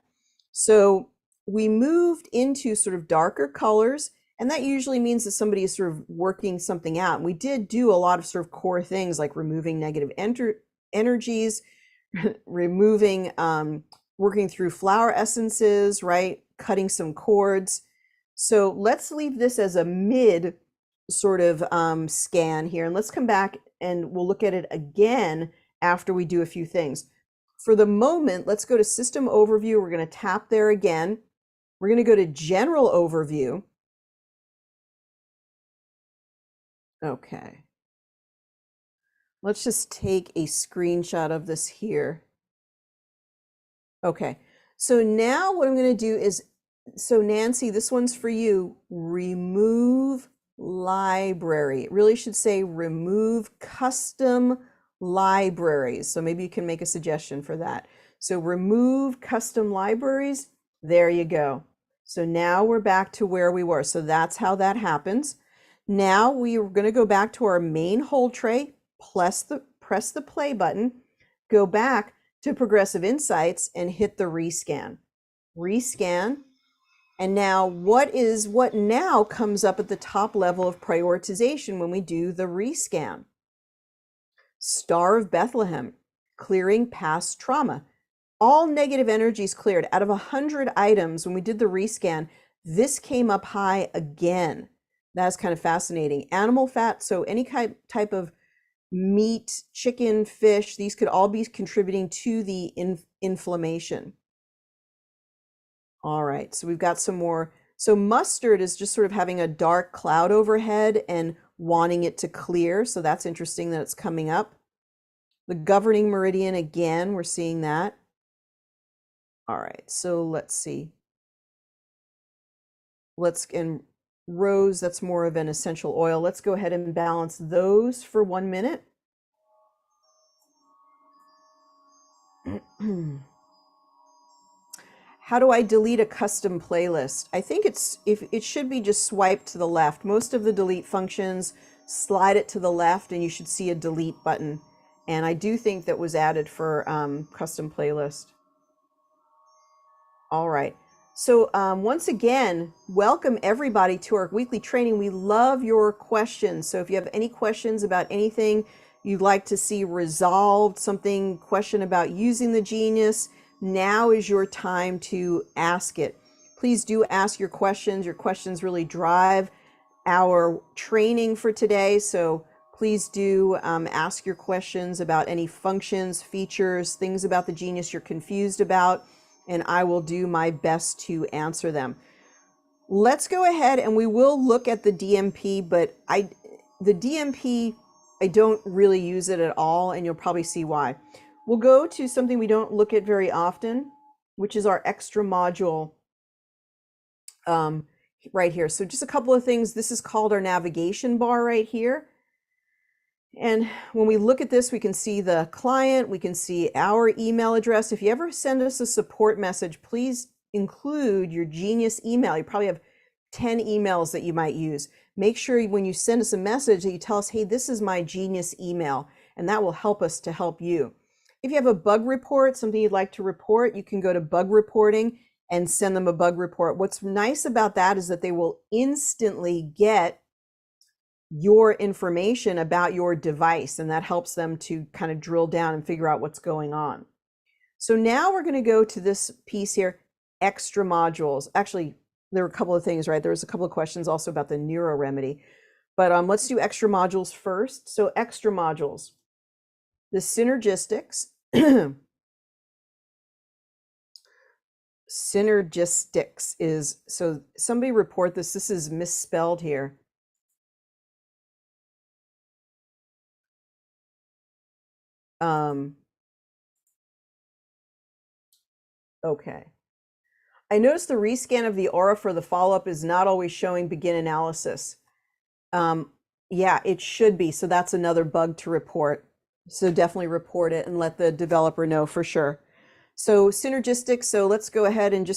So we moved into sort of darker colors, and that usually means that somebody is sort of working something out. And we did do a lot of sort of core things like removing negative energies, removing, working through flower essences, right? Cutting some cords. So let's leave this as a mid sort of scan here. And let's come back and we'll look at it again after we do a few things. For the moment, let's go to System Overview. We're going to tap there again. We're going to go to General Overview. Okay. Let's just take a screenshot of this here. Okay, so now what I'm going to do is, so Nancy, this one's for you. Remove library. It really should say remove custom libraries. So maybe you can make a suggestion for that. So remove custom libraries. There you go. So now we're back to where we were. So that's how that happens. Now we are going to go back to our main hold tray, press the play button, go back to Progressive Insights and hit the rescan. Rescan. And now what now comes up at the top level of prioritization when we do the rescan? Star of Bethlehem, clearing past trauma. All negative energies cleared. Out of 100 items, when we did the rescan, this came up high again. That's kind of fascinating. Animal fat, so any type of meat, chicken, fish, these could all be contributing to the inflammation. All right, so we've got some more. So mustard is just sort of having a dark cloud overhead and wanting it to clear. So that's interesting that it's coming up. The governing meridian, again, we're seeing that. All right, so let's see. And rose, that's more of an essential oil. Let's go ahead and balance those for 1 minute. How do I delete a custom playlist? I think it should be just swiped to the left. Most of the delete functions, slide it to the left and you should see a delete button. And I do think that was added for custom playlist. All right. So once again, welcome everybody to our weekly training. We love your questions. So if you have any questions about anything you'd like to see resolved, question about using the Genius, now is your time to ask it. Please do ask your questions. Your questions really drive our training for today. So please do ask your questions about any functions, features, things about the Genius you're confused about, and I will do my best to answer them. Let's go ahead and we will look at the DMP, but the DMP, I don't really use it at all, and you'll probably see why. We'll go to something we don't look at very often, which is our extra module right here. So just a couple of things. This is called our navigation bar right here. And when we look at this, we can see the client, we can see our email address. If you ever send us a support message, please include your Genius email. You probably have 10 emails that you might use. Make sure when you send us a message that you tell us, hey, this is my Genius email, and that will help us to help you. If you have a bug report, something you'd like to report, you can go to bug reporting and send them a bug report. What's nice about that is that they will instantly get your information about your device, and that helps them to kind of drill down and figure out what's going on. So now we're going to go to this piece here, extra modules. Actually, there were a couple of things, right? There was a couple of questions also about the neuro remedy, but let's do extra modules first. So extra modules, the synergistics, synergistics is, so somebody report this. This is misspelled here. Okay. I noticed the rescan of the aura for the follow-up is not always showing begin analysis. Yeah, it should be. So that's another bug to report. So definitely report it and let the developer know for sure. So synergistic. So let's go ahead and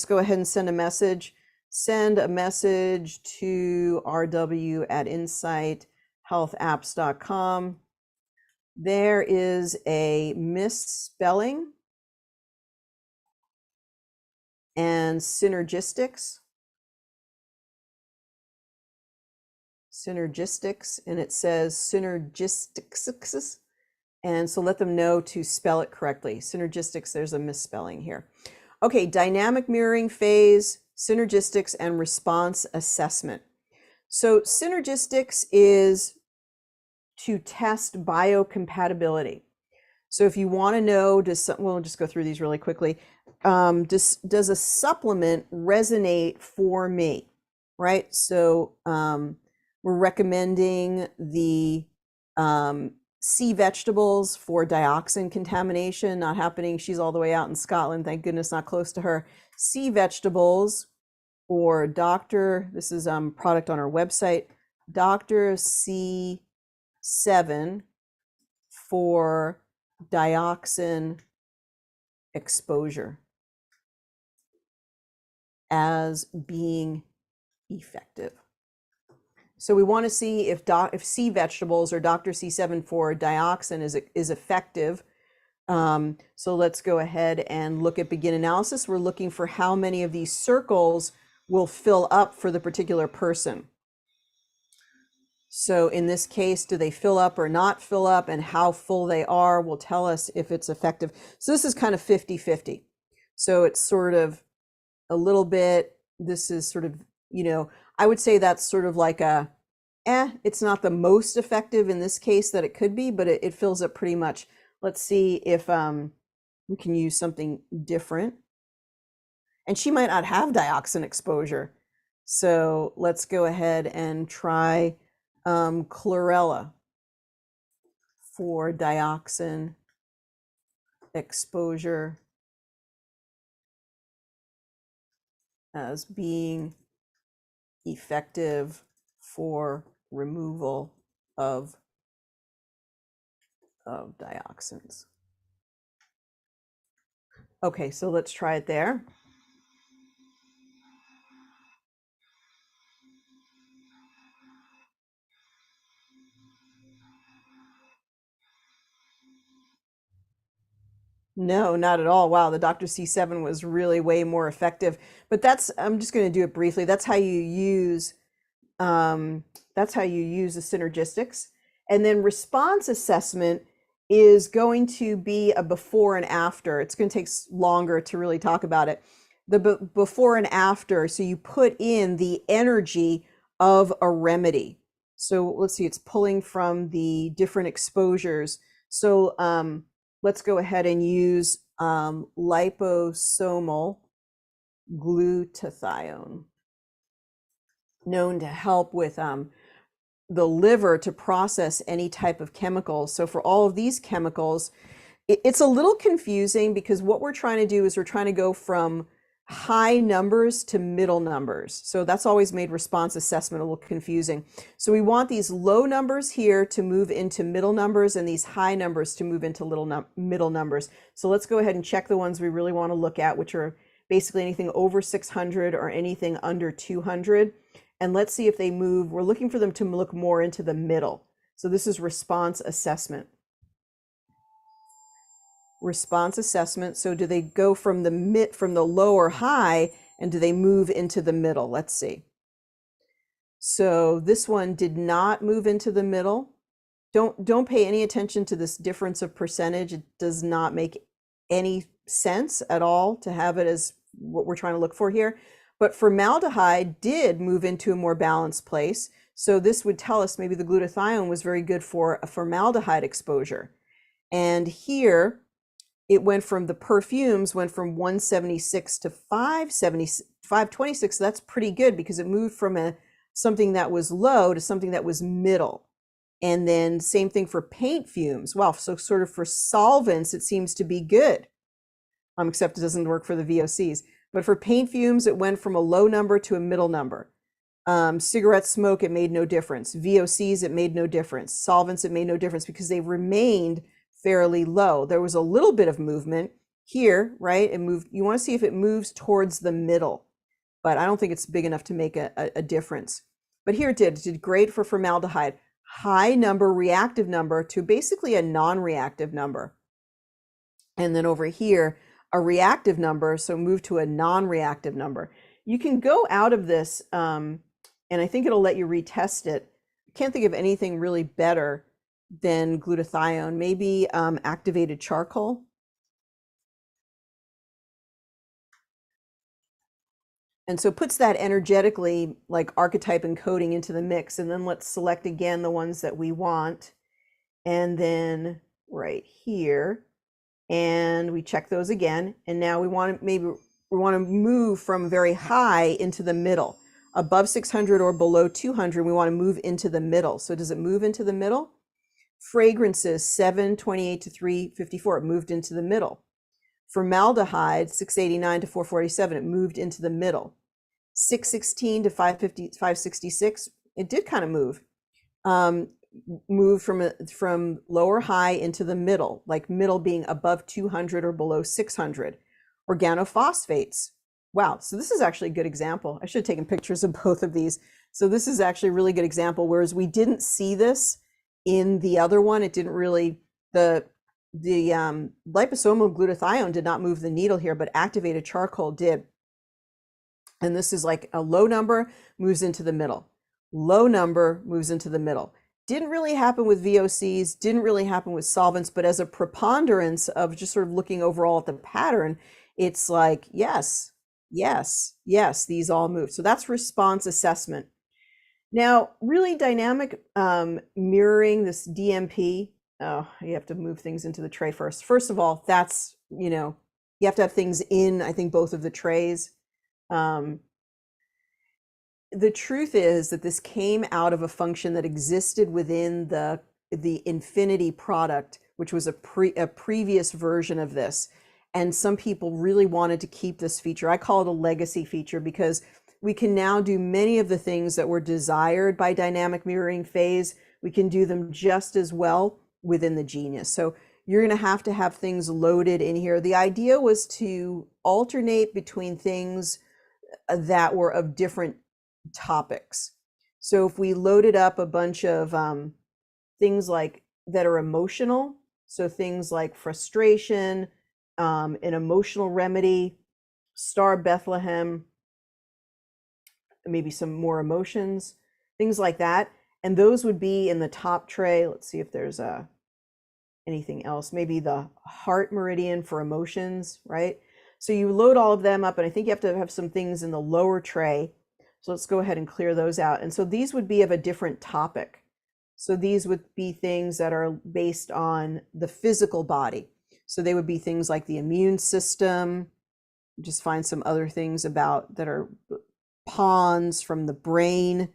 send a message. Send a message to rw@insighthealthapps.com. There is a misspelling and synergistics, and it says synergistics, and so let them know to spell it correctly. Synergistics, there's a misspelling here. Okay, dynamic mirroring phase, synergistics, and response assessment. So synergistics is to test biocompatibility. So if you want to know, we'll just go through these really quickly. Does a supplement resonate for me, right? So we're recommending the C vegetables for dioxin contamination, not happening. She's all the way out in Scotland, thank goodness, not close to her. C vegetables or this is product on our website, Dr. C7 for dioxin exposure as being effective. So we want to see if C vegetables or Dr. C7 for dioxin is effective. So let's go ahead and look at begin analysis. We're looking for how many of these circles will fill up for the particular person. So in this case, do they fill up or not fill up, and how full they are will tell us if it's effective. So this is kind of 50-50. So it's sort of a little bit, this is sort of, I would say that's sort of like it's not the most effective in this case that it could be, but it fills up pretty much. Let's see if we can use something different. And she might not have dioxin exposure. So let's go ahead and try chlorella for dioxin exposure as being effective for removal of dioxins. Okay, so let's try it there. No, not at all. Wow, the Dr. C7 was really way more effective. But I'm just going to do it briefly. That's how you use the synergistics. And then response assessment is going to be a before and after. It's going to take longer to really talk about it. The before and after, so you put in the energy of a remedy. So let's see, it's pulling from the different exposures. So let's go ahead and use liposomal glutathione, known to help with the liver to process any type of chemicals. So for all of these chemicals, it's a little confusing because what we're trying to do is we're trying to go from high numbers to middle numbers. So that's always made response assessment a little confusing. So we want these low numbers here to move into middle numbers and these high numbers to move into middle numbers. So let's go ahead and check the ones we really want to look at, which are basically anything over 600 or anything under 200. And let's see if they move. We're looking for them to look more into the middle. So this is response assessment. Response assessment. So do they go from the low or high, and do they move into the middle? Let's see. So this one did not move into the middle. Don't pay any attention to this difference of percentage. It does not make any sense at all to have it as what we're trying to look for here. But formaldehyde did move into a more balanced place. So this would tell us maybe the glutathione was very good for a formaldehyde exposure. And here it went from the perfumes went from 176 to 526. So that's pretty good because it moved from something that was low to something that was middle. And then same thing for paint fumes. Wow, so sort of for solvents, it seems to be good, except it doesn't work for the VOCs. But for paint fumes, it went from a low number to a middle number. Cigarette smoke, it made no difference. VOCs, it made no difference. Solvents, it made no difference because they remained fairly low. There was a little bit of movement here, right? It moved. You want to see if it moves towards the middle, but I don't think it's big enough to make a difference. But here it did. It did great for formaldehyde. High number, reactive number to basically a non-reactive number. And then over here, a reactive number, so move to a non-reactive number. You can go out of this, and I think it'll let you retest it. I can't think of anything really better than glutathione, maybe activated charcoal. And so puts that energetically, like archetype encoding into the mix. And then let's select again the ones that we want. And then right here, and we check those again. And now we want to move from very high into the middle. Above 600 or below 200, we want to move into the middle. So does it move into the middle? Fragrances, 728 to 354, it moved into the middle. Formaldehyde, 689 to 447, it moved into the middle. 616 to 566, it did kind of move. Move from lower high into the middle, like middle being above 200 or below 600. Organophosphates. Wow, so this is actually a good example. I should have taken pictures of both of these. So this is actually a really good example, whereas we didn't see this in the other one. It didn't really, the liposomal glutathione did not move the needle here, but activated charcoal did. And this is like a low number moves into the middle. Low number moves into the middle. Didn't really happen with VOCs, didn't really happen with solvents, but as a preponderance of just sort of looking overall at the pattern, it's like, yes, yes, yes, these all move. So that's response assessment. Now, really dynamic mirroring, this DMP, oh, you have to move things into the tray first. First of all, that's, you have to have things in, I think, both of the trays. The truth is that this came out of a function that existed within the Infinity product, which was a previous version of this. And some people really wanted to keep this feature. I call it a legacy feature because we can now do many of the things that were desired by dynamic mirroring phase. We can do them just as well within the Genius. So you're going to have things loaded in here. The idea was to alternate between things that were of different topics. So if we loaded up a bunch of things like that are emotional, so things like frustration, an emotional remedy, Star Bethlehem, maybe some more emotions, things like that, and those would be in the top tray. Let's see if there's anything else, maybe the heart meridian for emotions, right? So you load all of them up, and I think you have to have some things in the lower tray. So let's go ahead and clear those out. And so these would be of a different topic. So these would be things that are based on the physical body. So they would be things like the immune system. Just find some other things about that are pawns from the brain.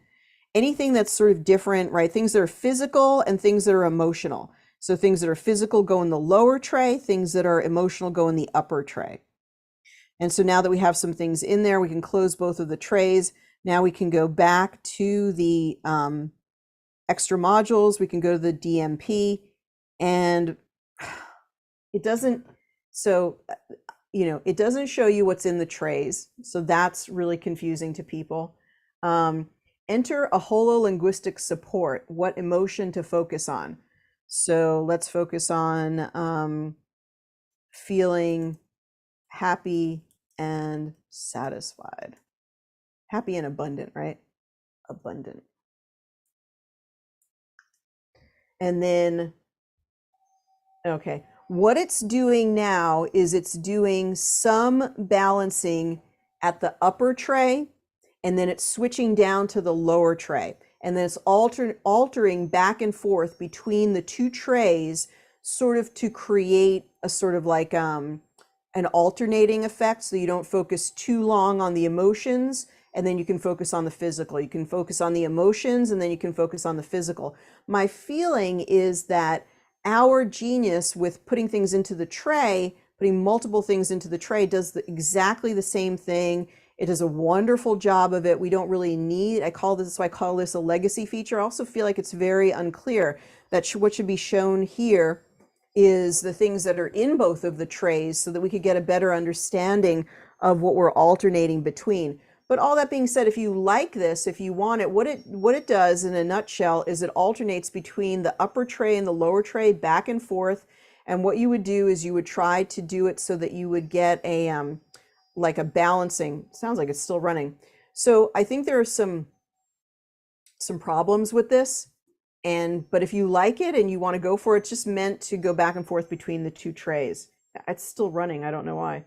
Anything that's sort of different, right? Things that are physical and things that are emotional. So things that are physical go in the lower tray, things that are emotional go in the upper tray. And so now that we have some things in there, we can close both of the trays. Now we can go back to the extra modules. We can go to the DMP, and it doesn't, so, it doesn't show you what's in the trays. So that's really confusing to people. Enter a hololinguistic support, what emotion to focus on. So let's focus on feeling happy and satisfied. Happy and abundant, right? Abundant. And then, okay, what it's doing now is it's doing some balancing at the upper tray, and then it's switching down to the lower tray. And then it's altering back and forth between the two trays, sort of to create a sort of like an alternating effect, so you don't focus too long on the emotions, and then you can focus on the physical. You can focus on the emotions, and then you can focus on the physical. My feeling is that our Genius, with putting things into the tray, putting multiple things into the tray, does exactly the same thing. It does a wonderful job of it. We don't really need, I call this a legacy feature. I also feel like it's very unclear that what should be shown here is the things that are in both of the trays, so that we could get a better understanding of what we're alternating between. But all that being said, if you like this, if you want it, what it does in a nutshell is it alternates between the upper tray and the lower tray back and forth. And what you would do is you would try to do it so that you would get a like a balancing. Sounds like it's still running. So I think there are some problems with this. But if you like it and you want to go for it, it's just meant to go back and forth between the two trays. It's still running. I don't know why.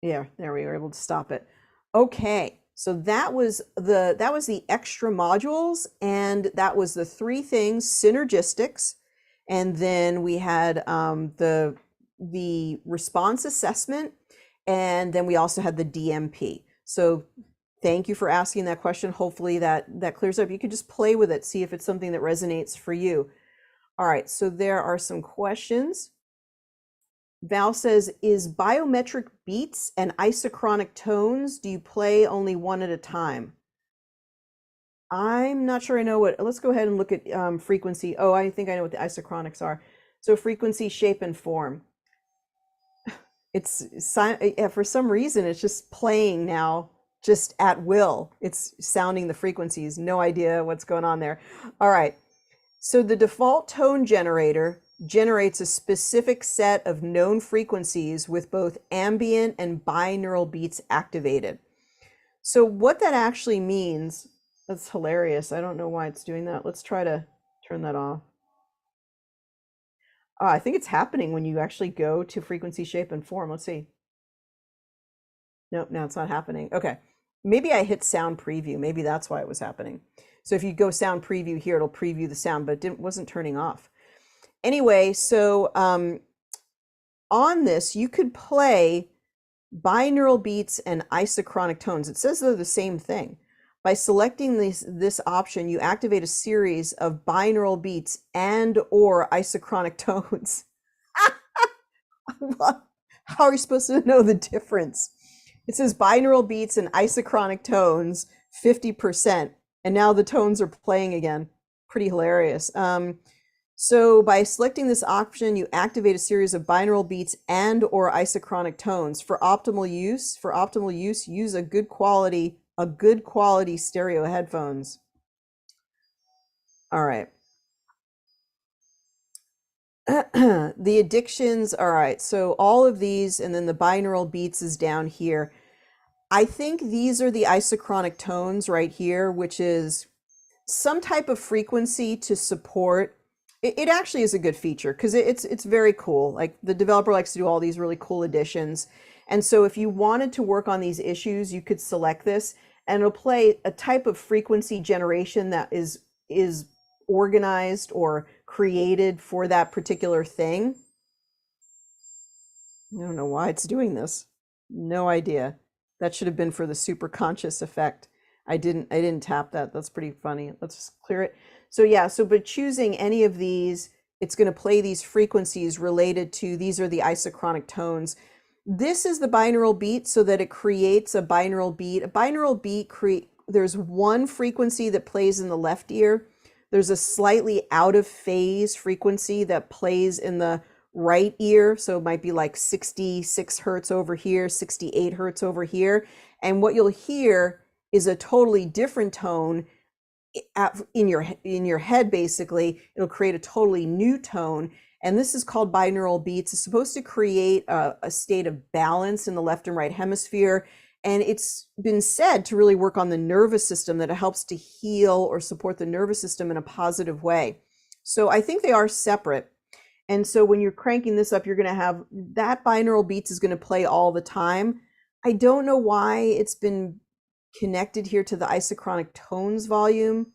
Yeah, there we were able to stop it. Okay, so that was the extra modules, and that was the three things: synergistics, and then we had the response assessment, and then we also had the DMP. So Thank you for asking that question. Hopefully that clears up. You can just play with it, see if it's something that resonates for you. All right, so there are some questions. Val says, is biometric beats and isochronic tones, do you play only one at a time? I'm not sure I know what, let's go ahead and look at frequency. Oh, I think I know what the isochronics are. So frequency, shape, and form. For some reason, it's just playing now, just at will. It's sounding the frequencies. No idea what's going on there. All right. So the default tone generator generates a specific set of known frequencies with both ambient and binaural beats activated. So what that actually means, that's hilarious. I don't know why it's doing that. Let's try to turn that off. I think it's happening when you actually go to frequency, shape, and form. Let's see. Nope, now it's not happening. Okay. Maybe I hit sound preview. Maybe that's why it was happening. So if you go sound preview here, it'll preview the sound, but it wasn't turning off. Anyway, so on this, you could play binaural beats and isochronic tones. It says they're the same thing. By selecting this option, you activate a series of binaural beats and or isochronic tones. How are you supposed to know the difference? It says binaural beats and isochronic tones, 50%. And now the tones are playing again. Pretty hilarious. So by selecting this option, you activate a series of binaural beats and or isochronic tones. For optimal use, use a good quality stereo headphones. All right. The addictions, all right. So all of these, and then the binaural beats is down here. I think these are the isochronic tones right here, which is some type of frequency to support. It actually is a good feature because it's very cool. Like the developer likes to do all these really cool additions. And so if you wanted to work on these issues, you could select this and it'll play a type of frequency generation that is organized or created for that particular thing. I don't know why it's doing this. No idea. That should have been for the super conscious effect. I didn't tap that. That's pretty funny. Let's just clear it. So yeah, by choosing any of these, it's going to play these frequencies related to, these are the isochronic tones. This is the binaural beat so that it creates a binaural beat. A binaural beat, there's one frequency that plays in the left ear. There's a slightly out of phase frequency that plays in the right ear. So it might be like 66 hertz over here, 68 hertz over here. And what you'll hear is a totally different tone in your head. Basically, it'll create a totally new tone. And this is called binaural beats. It's supposed to create a state of balance in the left and right hemisphere. And it's been said to really work on the nervous system, that it helps to heal or support the nervous system in a positive way. So I think they are separate. And so when you're cranking this up, you're going to have that binaural beats is going to play all the time. I don't know why it's been connected here to the isochronic tones volume.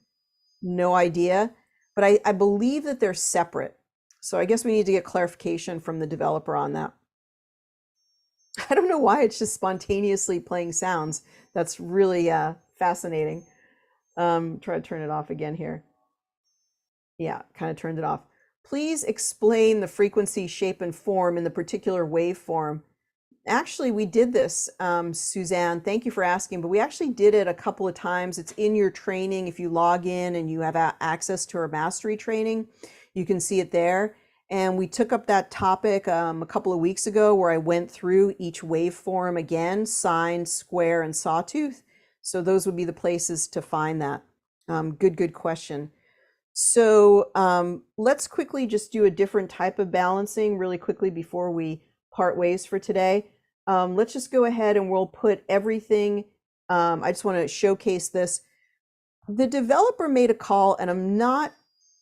No idea. But I believe that they're separate. So I guess we need to get clarification from the developer on that. I don't know why it's just spontaneously playing sounds. That's really fascinating. Try to turn it off again here. Yeah, kind of turned it off. Please explain the frequency, shape, and form in the particular waveform. Actually, we did this, Suzanne. Thank you for asking, but we actually did it a couple of times. It's in your training. If you log in and you have access to our mastery training, you can see it there. And we took up that topic a couple of weeks ago where I went through each waveform again, sine, square, and sawtooth. So those would be the places to find that. Good question. So let's quickly just do a different type of balancing really quickly before we part ways for today. Let's just go ahead and we'll put everything. I just want to showcase this. The developer made a call and I'm not,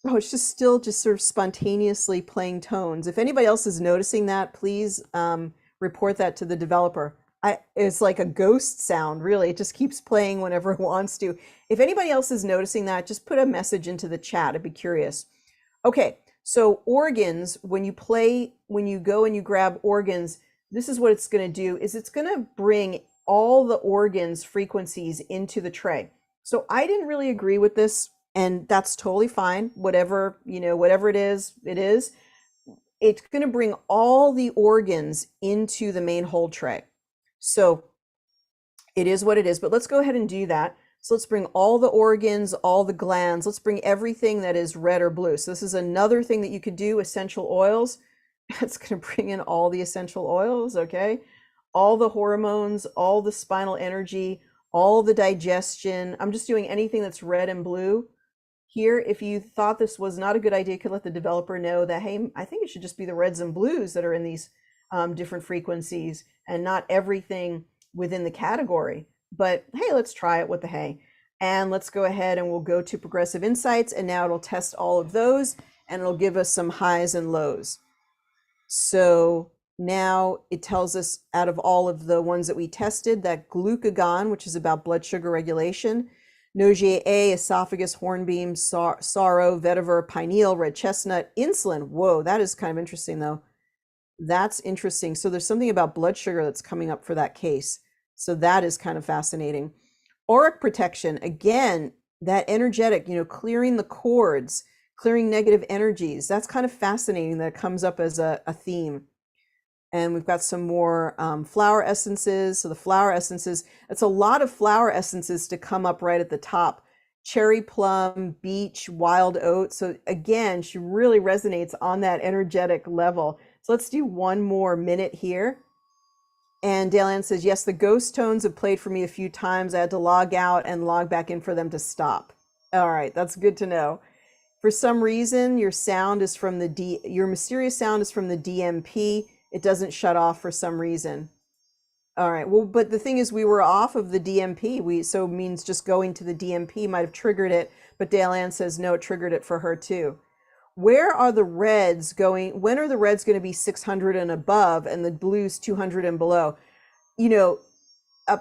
it's just still just sort of spontaneously playing tones. If anybody else is noticing that, please report that to the developer. It's like a ghost sound, really. It just keeps playing whenever it wants to. If anybody else is noticing that, just put a message into the chat. I'd be curious. Okay, so organs, when you go and you grab organs, this is what it's going to do, is it's going to bring all the organs frequencies into the tray. So I didn't really agree with this, and that's totally fine. Whatever, whatever it is, it is. It's going to bring all the organs into the main hold tray. So it is what it is, but let's go ahead and do that. So let's bring all the organs, all the glands. Let's bring everything that is red or blue. So this is another thing that you could do, essential oils. It's going to bring in all the essential oils, okay? All the hormones, all the spinal energy, all the digestion. I'm just doing anything that's red and blue. Here, if you thought this was not a good idea, you could let the developer know that, hey, I think it should just be the reds and blues that are in these different frequencies and not everything within the category. But hey, let's try it. What the hey? And let's go ahead and we'll go to Progressive Insights, and now it'll test all of those and it'll give us some highs and lows. So now it tells us, out of all of the ones that we tested, that glucagon, which is about blood sugar regulation, Nogier A, esophagus, hornbeam, sorrow, vetiver, pineal, red chestnut, insulin. Whoa, that is kind of interesting though. That's interesting. So there's something about blood sugar that's coming up for that case. So that is kind of fascinating. Auric protection, again, that energetic, clearing the cords, clearing negative energies. That's kind of fascinating that it comes up as a theme. And we've got some more flower essences. So the flower essences, it's a lot of flower essences to come up right at the top. Cherry plum, beech, wild oat. So again, she really resonates on that energetic level. So let's do one more minute here. And Dale Ann says, yes, the ghost tones have played for me a few times. I had to log out and log back in for them to stop. All right, that's good to know. For some reason, your sound is from your mysterious sound is from the DMP. It doesn't shut off for some reason. All right, well, but the thing is, we were off of the DMP. So it means just going to the DMP might have triggered it, but Dale Ann says, no, it triggered it for her too. Where are the reds going? When are the reds going to be 600 and above and the blues 200 and below?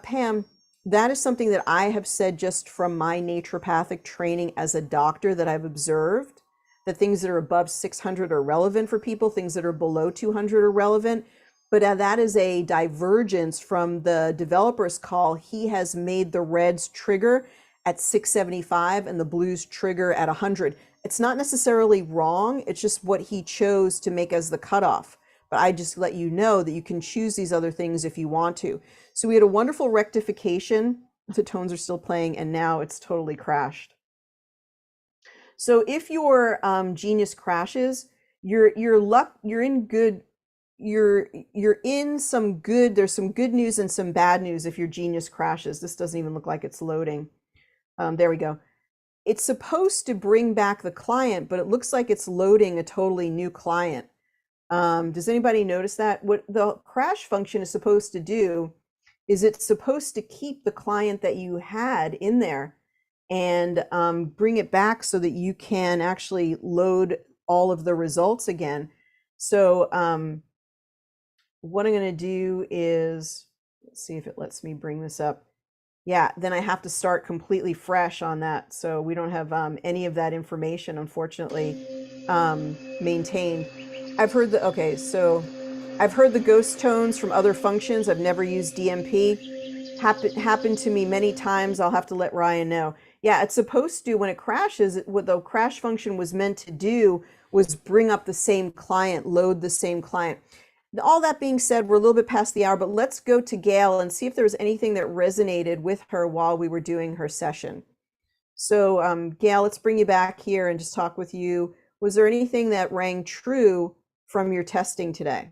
Pam, that is something that I have said just from my naturopathic training as a doctor that I've observed, that things that are above 600 are relevant for people, things that are below 200 are relevant. But that is a divergence from the developer's call. He has made the reds trigger at 675 and the blues trigger at 100. It's not necessarily wrong. It's just what he chose to make as the cutoff. But I just let you know that you can choose these other things if you want to. So we had a wonderful rectification. The tones are still playing, and now it's totally crashed. So if your genius crashes, you're in some good, there's some good news and some bad news if your genius crashes. This doesn't even look like it's loading. There we go. It's supposed to bring back the client, but it looks like it's loading a totally new client. Does anybody notice that? What the crash function is supposed to do is it's supposed to keep the client that you had in there and bring it back so that you can actually load all of the results again. So what I'm going to do is, let's see if it lets me bring this up. Yeah, then I have to start completely fresh on that. So we don't have any of that information, unfortunately, maintained. I've heard I've heard the ghost tones from other functions. I've never used DMP. Happened to me many times. I'll have to let Ryan know. Yeah, it's supposed to, when it crashes, what the crash function was meant to do was bring up the same client, load the same client. All that being said, we're a little bit past the hour, but let's go to Gail and see if there was anything that resonated with her while we were doing her session. So Gail, let's bring you back here and just talk with you. Was there anything that rang true from your testing today?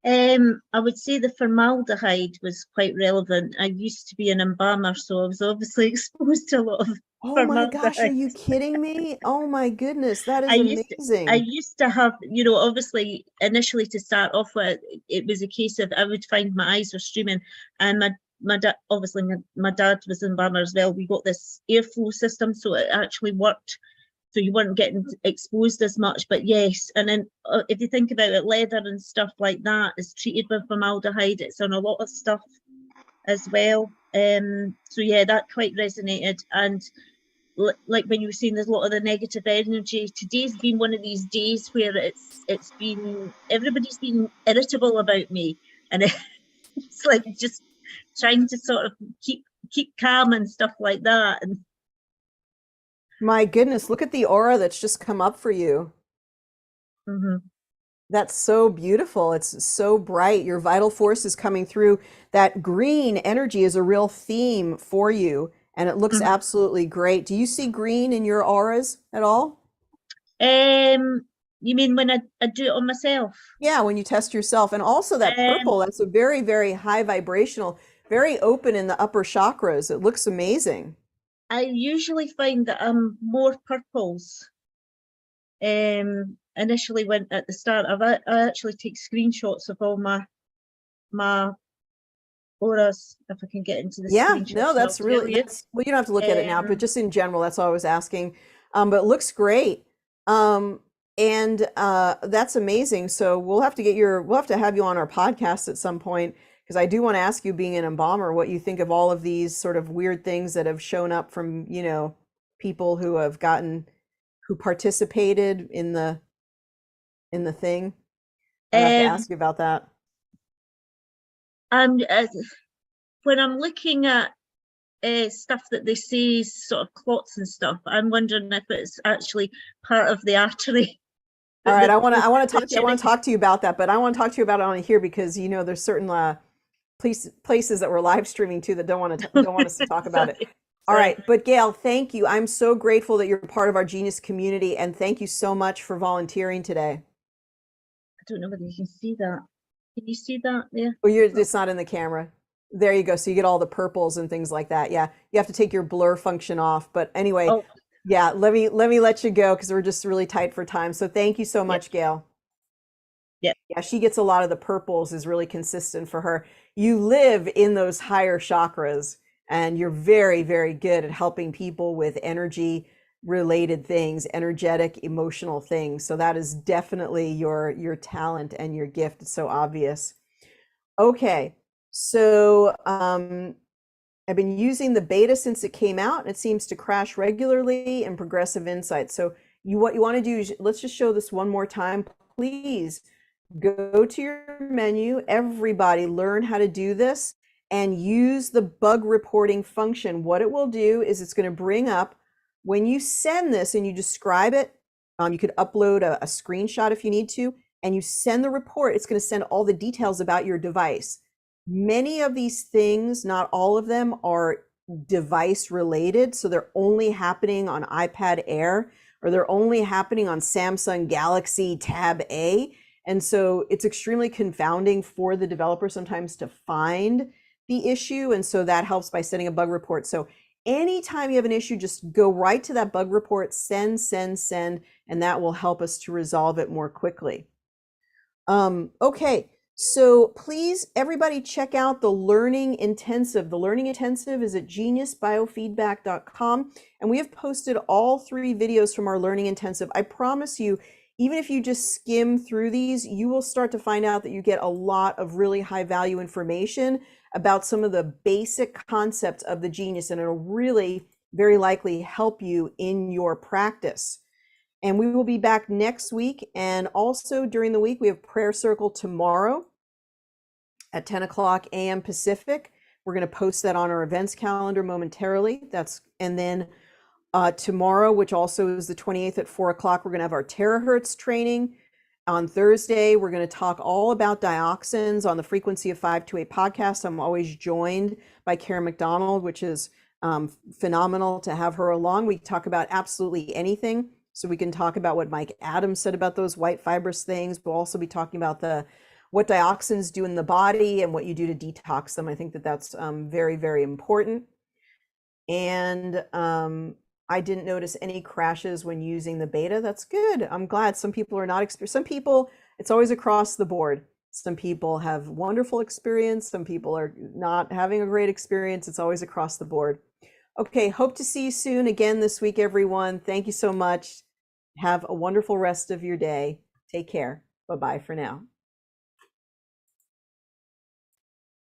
I would say the formaldehyde was quite relevant. I used to be an embalmer, so I was obviously exposed to a lot of Oh my gosh, are you kidding me? Oh my goodness, that is amazing. I used to have, obviously initially to start off with, it was a case of I would find my eyes were streaming, and my dad, obviously my dad was an embalmer as well. We got this airflow system, so it actually worked. So you weren't getting exposed as much, but yes. And then if you think about it, leather and stuff like that is treated with formaldehyde. It's on a lot of stuff as well. So yeah, that quite resonated. And like when you were saying, there's a lot of the negative energy. Today's been one of these days where everybody's been irritable about me, and it's like just trying to sort of keep calm and stuff like that. And My goodness, look at the aura that's just come up for you. mhm. That's so beautiful. It's so bright. Your vital force is coming through. That green energy is a real theme for you, and it looks Mhm. absolutely great. Do you see green in your auras at all? You mean when I do it on myself? Yeah, when you test yourself. And also that Um, purple, that's a very, very high vibrational, very open in the upper chakras. It looks amazing. I usually find that I'm more purples. Initially when at the start, I actually take screenshots of all my auras if I can get into the Yeah, no, screenshots, and I'll that's tell really, you. well, you don't have to look at it now, but Um, just in general, that's all I was asking. But it looks great. Um, and that's amazing. So we'll have to have you on our podcast at some point because I do want to ask you, being an embalmer, what you think of all of these sort of weird things that have shown up from, people who have who participated in the thing. I'd have to um, ask you about that. I'm when I'm looking at stuff that they say is sort of clots and stuff, I'm wondering if it's actually part of the artery, All right, the I want tunic. to talk to you about that, but I want to talk to you about it on here because there's certain places that we're live streaming to that don't want us to talk about it. Sorry, All sorry. right, but Gail, thank you. I'm so grateful that you're part of our Genius community, and thank you so much for volunteering today. I don't know whether you can see that. Can you see that there? Well, it's not in the camera. There you go. So you get all the purples and things like that. Yeah, you have to take your blur function off. But anyway, Oh, yeah, let me let you go because we're just really tight for time. So thank you so yeah, much, Gail. yeah. Yeah, she gets a lot of the purples, is really consistent for her. You live in those higher chakras, and you're very, very good at helping people with energy related things, energetic, emotional things. So that is definitely your talent and your gift. It's so obvious. Okay, so I've been using the beta since it came out, and it seems to crash regularly in progressive insight. So what you want to do is, let's just show this one more time, please. Go to your menu. Everybody learn how to do this and use the bug reporting function. What it will do is it's going to bring up when you send this and you describe it. You could upload a screenshot if you need to, and you send the report. It's going to send all the details about your device. Many of these things, not all of them, are device related. So they're only happening on iPad Air, or they're only happening on Samsung Galaxy Tab A. And so it's extremely confounding for the developer sometimes to find the issue. And so that helps by sending a bug report. So anytime you have an issue, just go right to that bug report, send, and that will help us to resolve it more quickly. Okay, so please, everybody, check out the Learning Intensive. The Learning Intensive is at geniusbiofeedback.com, and we have posted all 3 videos from our Learning Intensive. I promise you, even if you just skim through these, you will start to find out that you get a lot of really high value information about some of the basic concepts of the genius, and it'll really very likely help you in your practice. And we will be back next week. And also during the week, we have prayer circle tomorrow at 10 o'clock a.m. Pacific. We're going to post that on our events calendar momentarily. And then tomorrow, which also is the 28th at 4 o'clock, we're going to have our terahertz training. On Thursday, we're going to talk all about dioxins on the Frequency of 528 podcast. I'm always joined by Karen McDonald, which is phenomenal to have her along. We talk about absolutely anything. So we can talk about what Mike Adams said about those white fibrous things. We'll also be talking about what dioxins do in the body and what you do to detox them. I think that's very, very important. And I didn't notice any crashes when using the beta. That's good. I'm glad. Some people are not some people, it's always across the board. Some people have wonderful experience. Some people are not having a great experience. It's always across the board. Okay, hope to see you soon again this week, everyone. Thank you so much. Have a wonderful rest of your day. Take care. Bye-bye for now.